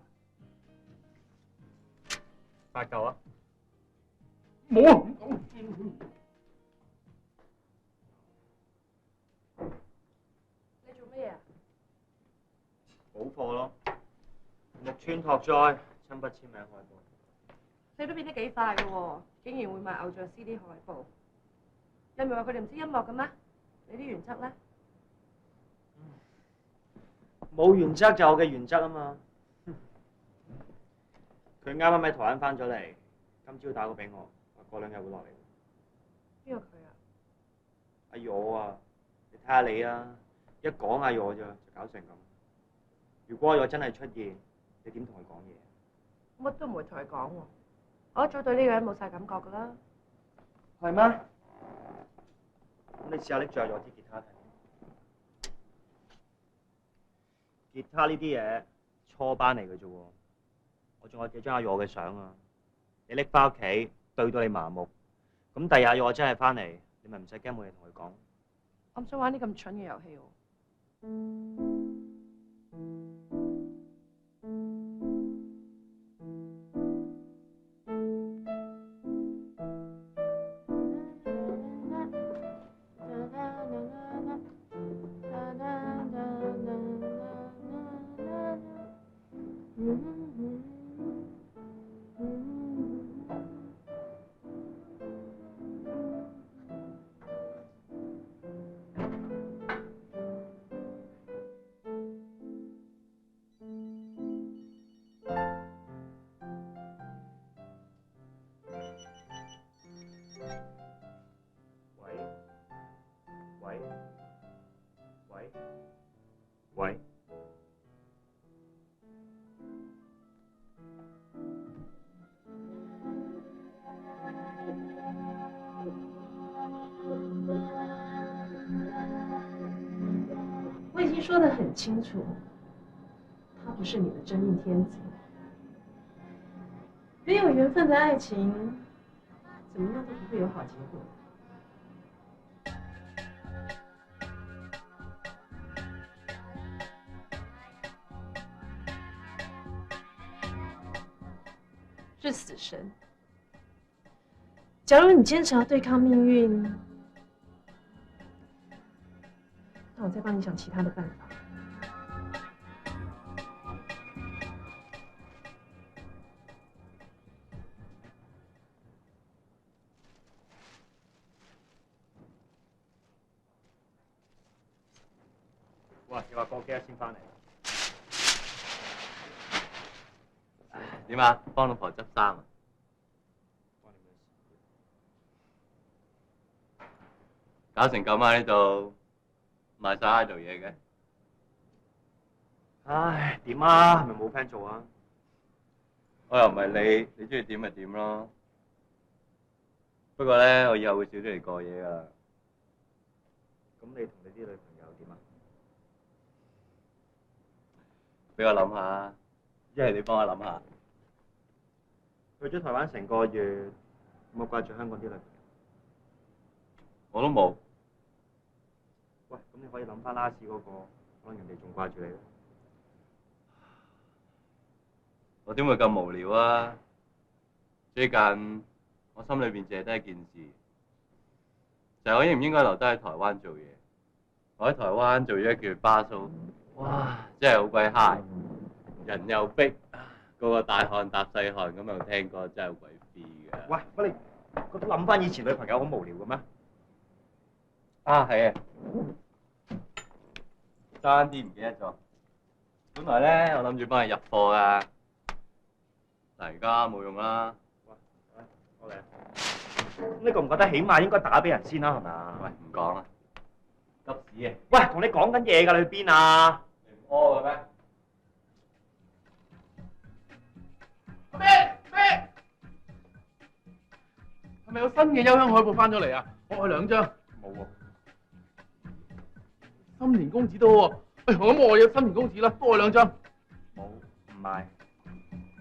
8嚿啊！冇啊！你做乜嘢啊？補貨咯，木村拓哉親筆簽名海報。你都變得幾快㗎喎，竟然會賣偶像 CD 海報。你唔係話佢哋唔識音樂嘅咩？你啲原則咧？冇原則就我嘅原則啊嘛。佢啱啱喺台灣翻咗嚟，今朝打過俾我，話過2日會落嚟。邊個佢啊？阿我啊，你睇下你啊，一講阿我咋，就搞成咁。如果阿我真係出現，你點同佢講嘢？乜都唔會同佢講喎。我一早對呢個人冇晒感覺㗎啦。係咩？咁你試下拎住阿我支吉他睇。吉他呢啲嘢初班嚟嘅啫喎。我仲有幾張阿我嘅相啊！你拎翻屋企對到你麻木，咁第日阿我真係翻嚟，你咪唔使驚冇嘢同佢講。我唔想玩啲咁蠢嘅遊戲喎。喂。我已经说得很清楚，他不是你的真命天子。没有缘分的爱情，怎么样都不会有好结果。是死神。假如你坚持要对抗命运，那我再帮你想其他的办法。哇！你話過幾日先翻嚟？點啊？幫老婆執衫啊？搞成咁啊！呢度賣晒 idol 嘢嘅。唉，點啊？係咪冇 friend 做啊？我又唔係你，你中意點咪點咯。不過咧，我以後會少啲嚟過夜噶。咁你同你啲女朋友點啊？俾我諗下，一係你幫我諗下。去咗台灣成個月，有冇掛住香港啲女朋友？我都冇。喂，咁你可以諗翻拉屎嗰個，可能人哋仲掛住你咧。我點會咁無聊啊？最近我心裏邊淨係得一件事，就係我應唔應該留低喺台灣做嘢？我喺台灣做咗一個月巴蘇，哇！真係好鬼 high，人又逼，個個大汗搭細汗咁又聽歌，真係好鬼 free 嘅。喂，乜你覺得諗翻以前女朋友好無聊嘅咩？啊，係啊，爭啲唔記得咗。本來咧，我諗住幫你入貨噶，但係而家冇用啦。喂，我嚟。咁你覺唔覺得起碼應該打俾人先啦？係咪啊？喂，唔講啦，急屎啊！喂，同你講緊嘢㗎，你去邊啊？你唔屙嘅咩？咩？係咪有新嘅幽香海報翻咗嚟啊？我去2張。冇喎。新年公子都喎。咁我有新年公子啦，多去2張。冇，唔買。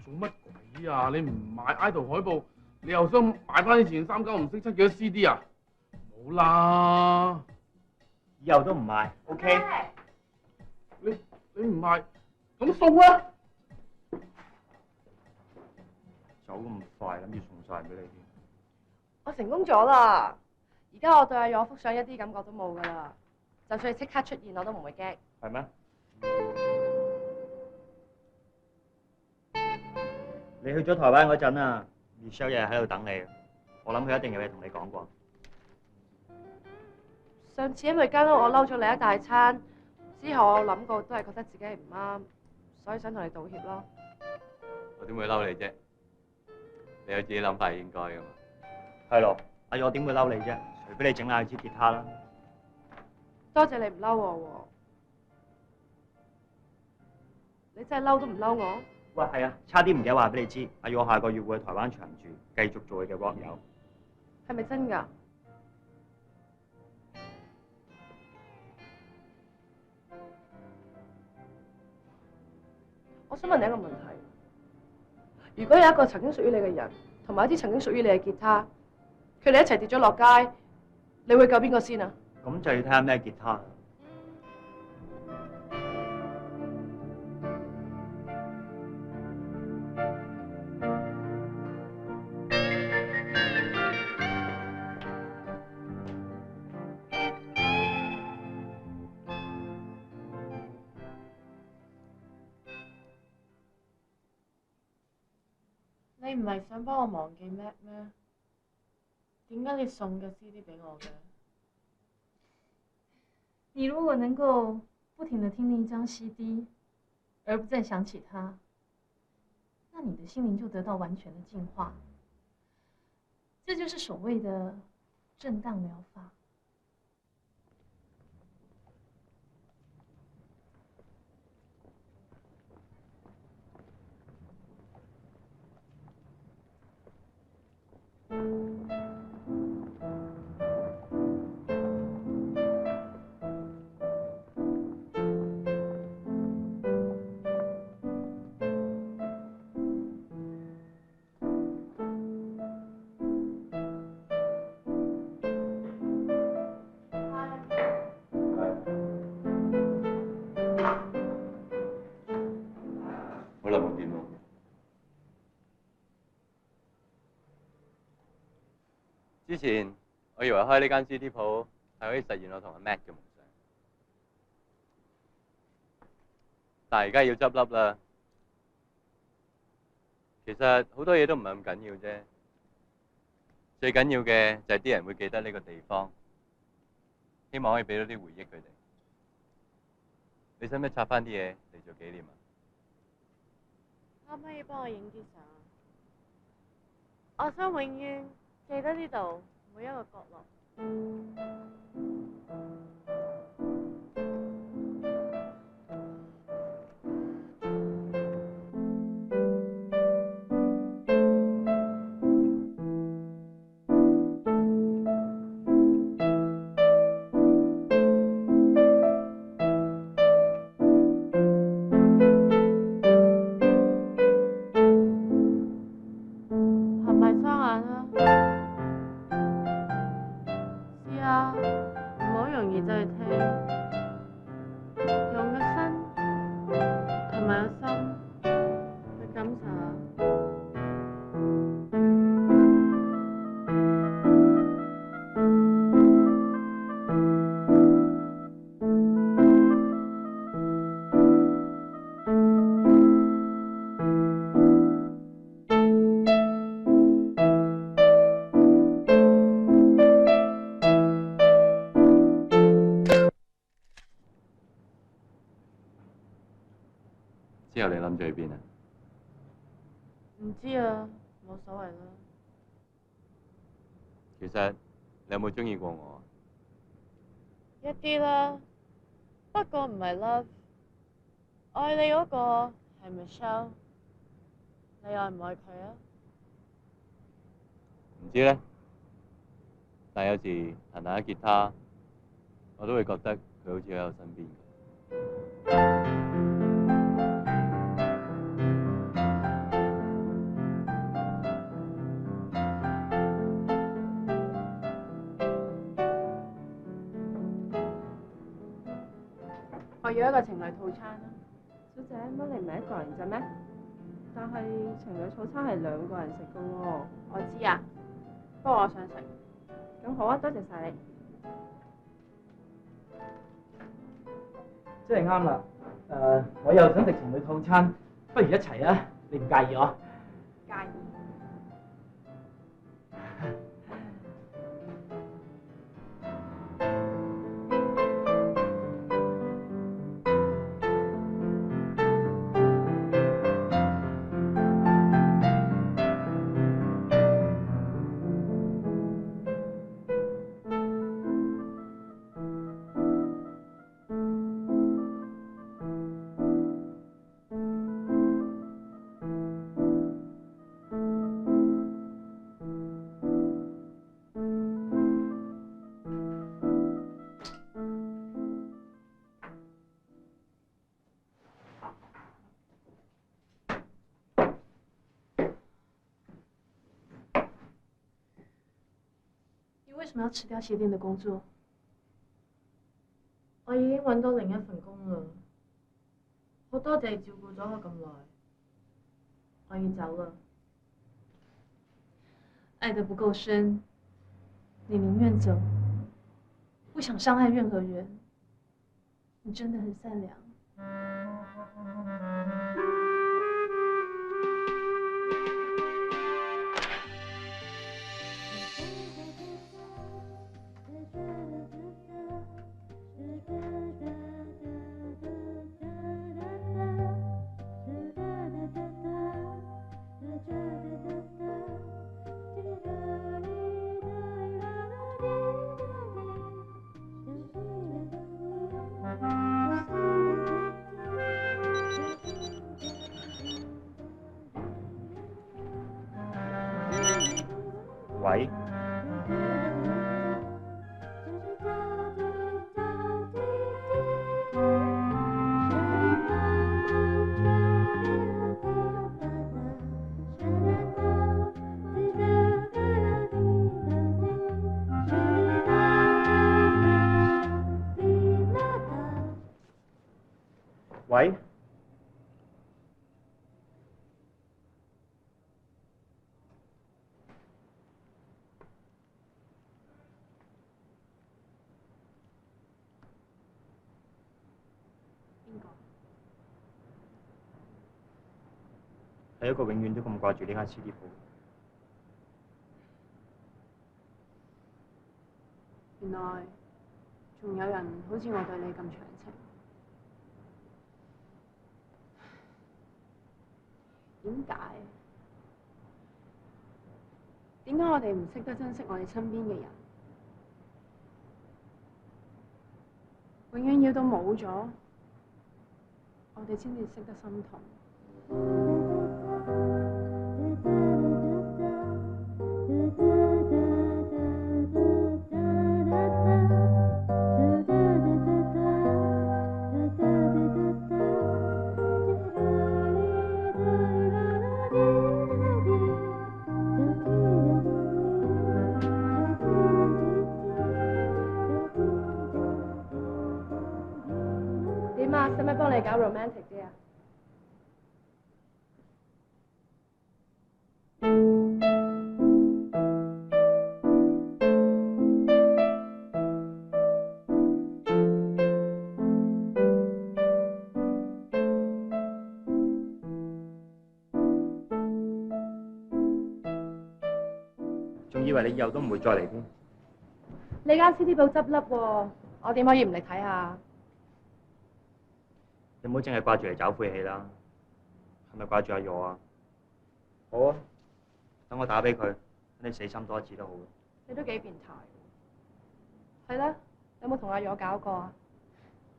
做乜鬼啊？你唔買 idol 海報，你又想買翻以前3九唔識7幾多 CD 啊？冇啦，以後都唔買。OK。你唔買，咁送啊！走咁快，諗住送晒俾你添。我成功咗啦！而家我對阿若幅相一啲感覺都冇噶啦，就算你即刻出現我都唔會驚。係咩？你去咗台灣嗰陣啊 ，Michelle 日日喺度等你，我諗佢一定有嘢同你講過。上次因為間屋我嬲咗你一大餐，之後我諗過都係覺得自己係唔啱，所以想同你道歉咯。我點會嬲你啫？你有自己諗法係應該噶嘛？係咯，阿我點會嬲你啫？除非你整爛支吉他啦。多謝你唔嬲我喎。你真係嬲都唔嬲我？喂，係啊，差啲唔記得話俾你知，阿我下個月會去台灣長住，繼續做佢嘅 rock 友。係咪真㗎？我想問你一個問題：如果有一個曾經屬於你嘅人，同埋一啲曾經屬於你嘅吉他，佢哋一齊跌咗落街，你會救邊個先啊？咁就要睇下咩吉他。你唔係想幫我忘記 Mac 咩？點解你送嘅 CD 俾我嘅？你如果能夠不停地聽那一張 CD， 而不再想起它，那你的心靈就得到完全的淨化。這就是所謂的震盪療法。好耐冇見喎。之前我以為開呢間 CD 鋪係可以實現我同阿 Mac 嘅夢想，但係而家要執笠啦。其實好多嘢都唔係咁緊要啫，最緊要嘅就係啲人會記得呢個地方，希望可以俾到啲回憶佢哋。你使唔使拆翻啲嘢嚟做紀念啊？可唔可以幫我影啲相？我想永遠記得呢度每一個角落。合埋雙眼啦，試下唔好容易就去聽，用個身同埋個心去感受下。之後你諗住去邊啊？唔知啊，冇所謂啦。其實你有冇中意過我啊？一啲啦，不過唔係 love。愛你嗰個係 Michelle，你愛唔愛佢啊？唔知咧，但有時彈下吉他，我都會覺得佢好似喺我身邊。我要一個情侶套餐啦。小姐，乜你唔係一個人啫咩？但係情侶套餐係2個人食噶喎。我知啊，不過我想食。咁好啊，多謝晒你。真係啱啦。我又想食情侶套餐，不如一齊啊！你唔介意我？介意。你为什么要辞掉鞋店的工作？我已經揾到另一份工啦，好多謝照顧咗我咁耐，我要走啦。爱得不够深，你宁愿走，不想伤害任何人。你真的很善良。喂，喂，係一個永遠都咁掛住呢間 CD 鋪。原來仲有人好似我對你咁長情。點解？點解我哋唔識得珍惜我哋身邊嘅人？永遠要到冇咗，我哋先至識得心痛。點啊？使唔使幫你搞 romantic 啲啊？仲以為你以後都唔會再嚟添。你間 CD 鋪執笠喎，我點可以唔嚟睇下？你唔好淨係掛住嚟找晦氣啦，係咪掛住阿若啊？好啊，等我打俾佢，等你死心多一次都好。你都幾變態。係啦，有冇同阿若搞過啊？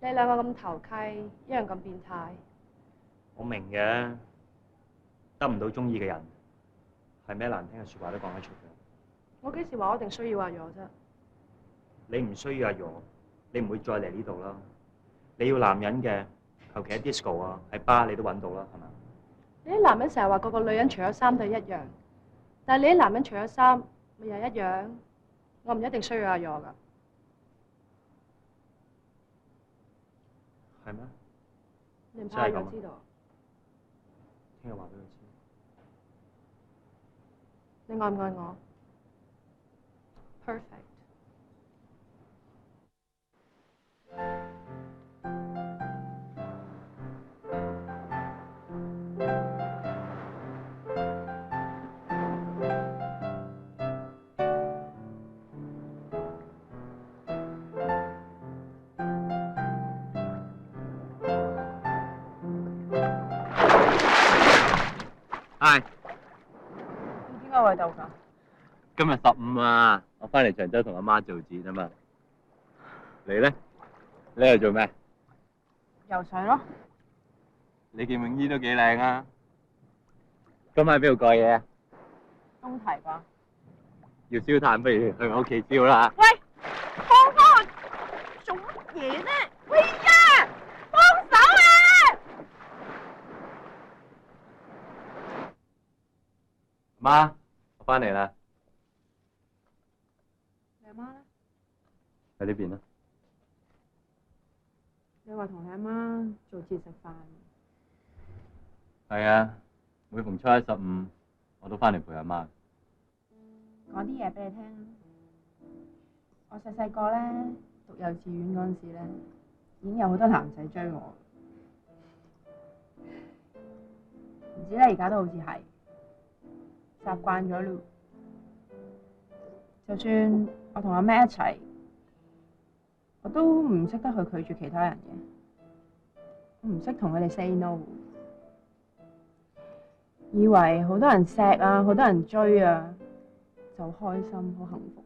你兩個咁投契，一樣咁變態。我明嘅，得唔到中意嘅人，係咩難聽嘅説話都講得出嘅。我幾時話我一定需要阿若啫？你唔需要阿若，你唔會再嚟呢度啦。你要男人嘅，求其喺 disco 啊，喺 bar 你都揾到啦，係咪？你啲男人成日話個個女人除咗衫都係一樣，但係你啲男人除咗衫咪又一樣。我唔一定需要阿若噶。係咩？你唔怕阿若知道？聽日話俾佢知。你愛唔愛我 ？Perfect。係。點解會到㗎？今日15啊，我翻嚟長洲同阿媽做節啊嘛。你咧？你喺度做咩？游水咯。你件泳衣都幾靚啊！今晚喺邊度過夜啊？中提啩？要燒炭，不如去我屋企燒啦。喂，放開！做乜嘢啫？喂呀，幫手啊！媽，我翻嚟啦。你阿媽咧？喺呢邊啦。你話同你阿媽做節食飯？係啊，每逢初一15，我都翻嚟陪阿媽。講啲嘢俾你聽啊！我細細個咧讀幼稚園嗰陣時咧，已經有好多男仔追我。唔知咧而家都好似係習慣咗咯。就算我同阿咩一齊，我都唔識得去拒絕其他人嘅。我唔識同佢哋 say no。以為好多人錫啊，好多人追啊，就開心好幸福。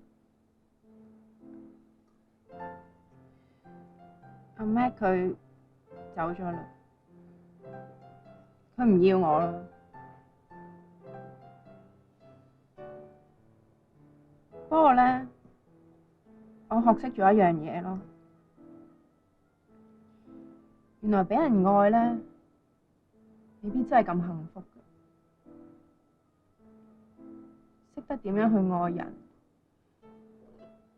阿 Mac 佢走咗啦，佢唔要我啦。不過咧，我學識咗一樣嘢咯，原來俾人愛咧，未必真係咁幸福。識得點樣去愛人，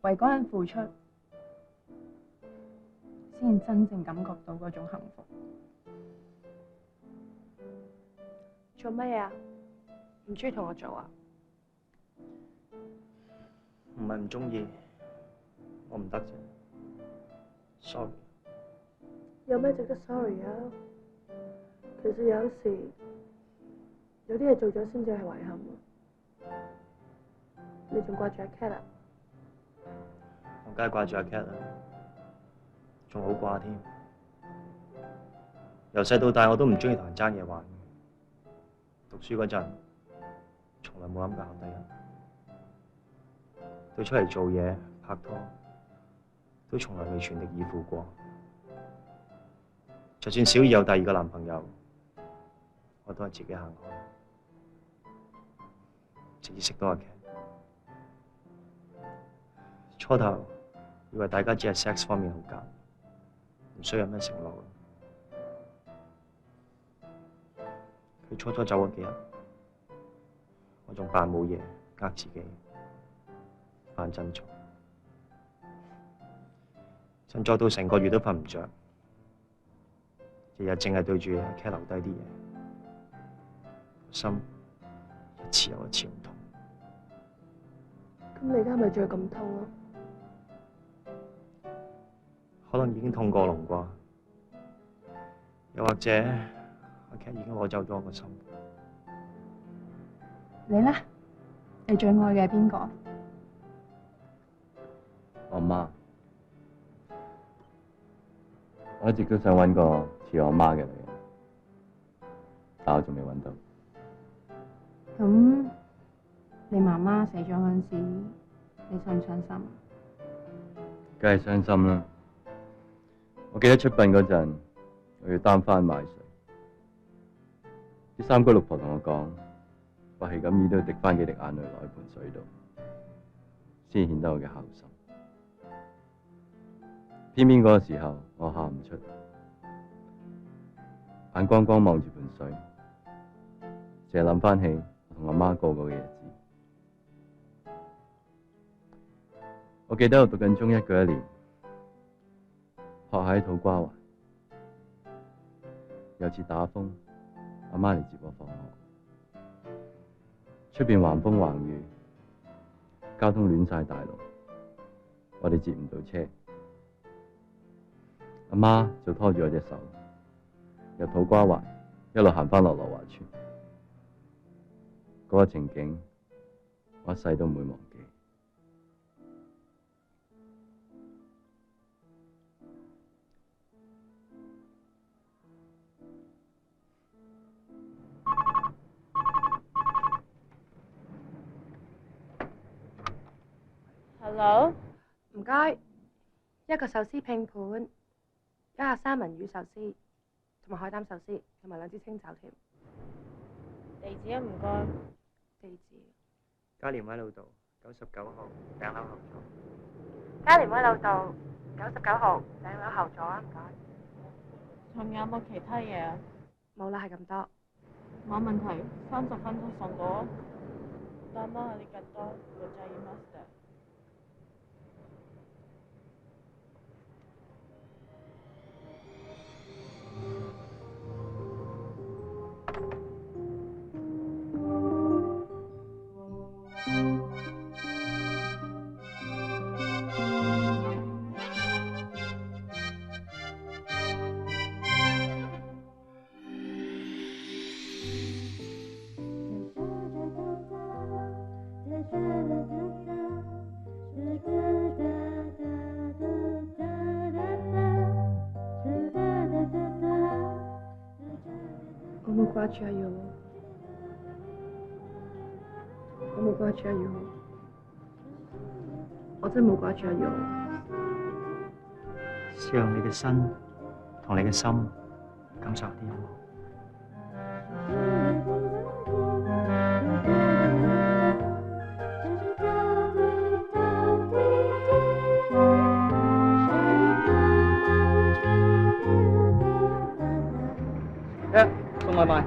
為嗰人付出，先真正感覺到嗰種幸福。做乜嘢啊？唔中意同我做啊？唔係唔中意，我唔得啫。sorry。有咩值得 sorry 啊？其實有時有啲嘢做咗先至係遺憾啊。你仲掛住阿 Cat 啊？我梗係掛住阿 Cat 啦，仲好掛添。由細到大我都唔中意同人爭嘢玩。讀書嗰陣，從來冇諗過考第一。到出嚟做嘢拍拖，都從來未全力以赴過。就算小二有第二個男朋友，我都係自己行開。直至識到阿 Cat， 初頭以為大家只係 sex 方面好夾，唔需要有咩承諾。佢初初走嗰幾日，我仲扮冇嘢，呃自己，扮振作，振作到成個月都瞓唔着，日日淨係對住阿 Cat 留低啲嘢，心一次又一次咁痛。咁你而家係咪仲係咁痛啊？可能已經痛過龍啩，又或者阿 Cat 已經攞走咗我個心。你咧？你最愛嘅係邊個？我媽。我一直都想揾個似我媽嘅女人，但我仲未揾到。咁你媽媽死咗嗰陣時，你傷唔傷心？梗係傷心啦！我記得出殯嗰陣，我要擔幡買水，啲三姑六婆同我講，話係咁意都要滴翻幾滴眼淚落喺盆水度，先顯得我嘅孝心。偏偏嗰個時候，我喊唔出，眼光光望住盆水，淨係諗翻起我同阿媽過嘅日子。我記得我讀緊中一嗰一年，學校喺土瓜灣，有次打風，阿媽嚟接我放學，出邊橫風橫雨，交通亂晒大龍，我哋接唔到車，阿媽就拖住我隻手，由土瓜灣一路行返落羅華村，嗰個情景，我一世都唔會忘記。Hello， 唔該，一個壽司拼盤，加下三文魚壽司，同埋海膽壽司，同埋2支清酒添。地址啊，唔該。地址。加連威老道99號頂樓後座。加連威老道99號頂樓後座啊，唔該。仲有冇其他嘢啊？冇啦，係咁多。冇問題，30分鐘送到啊。どうもありがとうございました。我冇掛住阿耀，我冇掛住阿耀，我真係冇掛住阿耀。試讓你嘅身同你嘅心感受啲音樂。送外賣。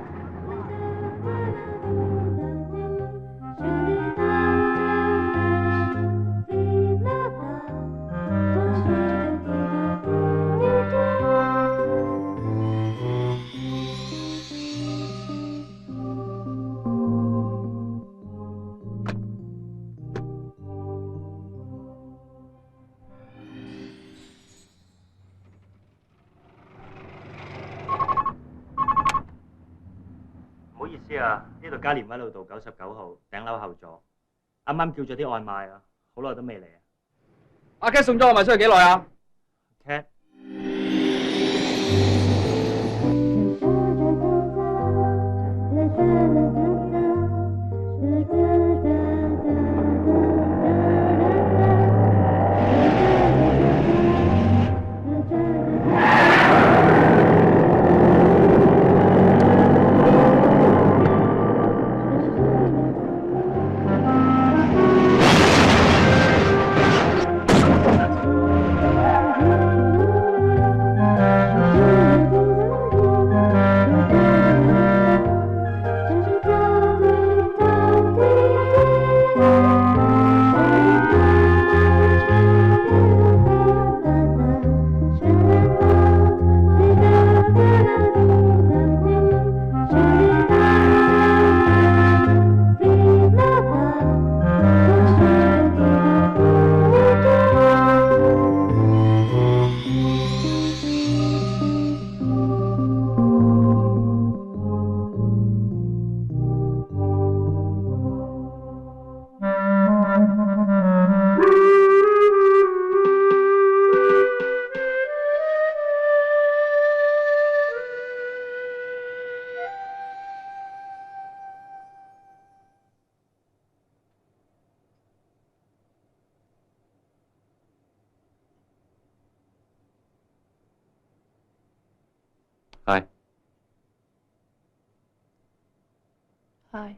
呢度加連威老道99號頂樓後座，啱啱叫咗啲外賣啊，好耐都未嚟啊！阿 Cat 送咗外賣出去幾耐啊 ？Cat。係。係。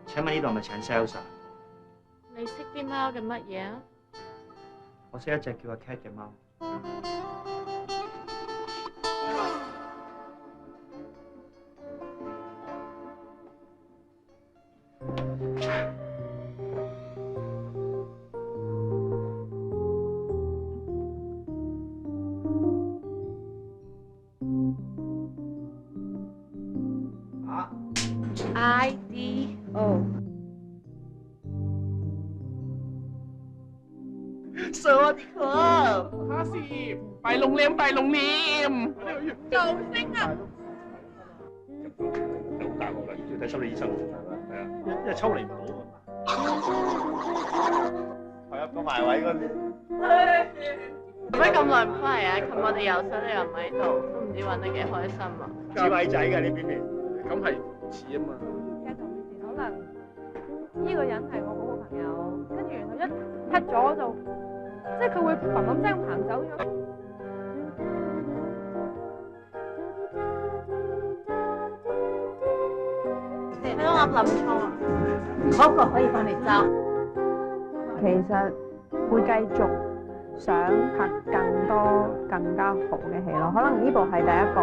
請問呢度係咪請 sales 啊？你識啲貓嘅乜嘢啊？我識一隻叫阿 Cat 嘅貓。IDO。สวัสดีครับ50ไปโรงเรียนไปโรงเรียน救星啊！有大鑊啦，要睇心理醫生係啊，因為抽離唔到啊。係啊，個埋位嗰邊。做咩咁耐唔翻嚟啊？琴日我哋游水你又唔喺度，都唔知玩得幾開心啊！似偉仔㗎呢邊邊，咁係似啊嘛。可能呢個人係我好好朋友，跟住然後一 cut 咗就，即係佢會砰砰聲行走咗。你喺度諗錯啊！嗰個可以幫你執。其實會繼續想拍更多更加好嘅戲咯，可能呢部係第一部，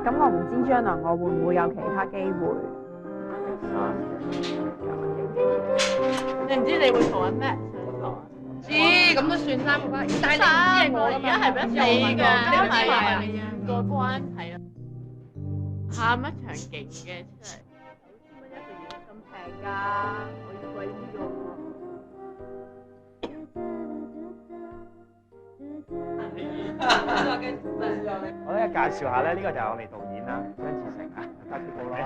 咁我唔知將來我會唔會有其他機會。你唔知你會同阿 Matt 上堂？知，咁都算3個關，但係你唔知係我而家係俾4個，加埋個關係啊！喊一場勁嘅出嚟，1個月咁平㗎，我要貴啲喎。我咧介紹下咧，呢個就係我哋導演啦，張志成啊，得幾好啦。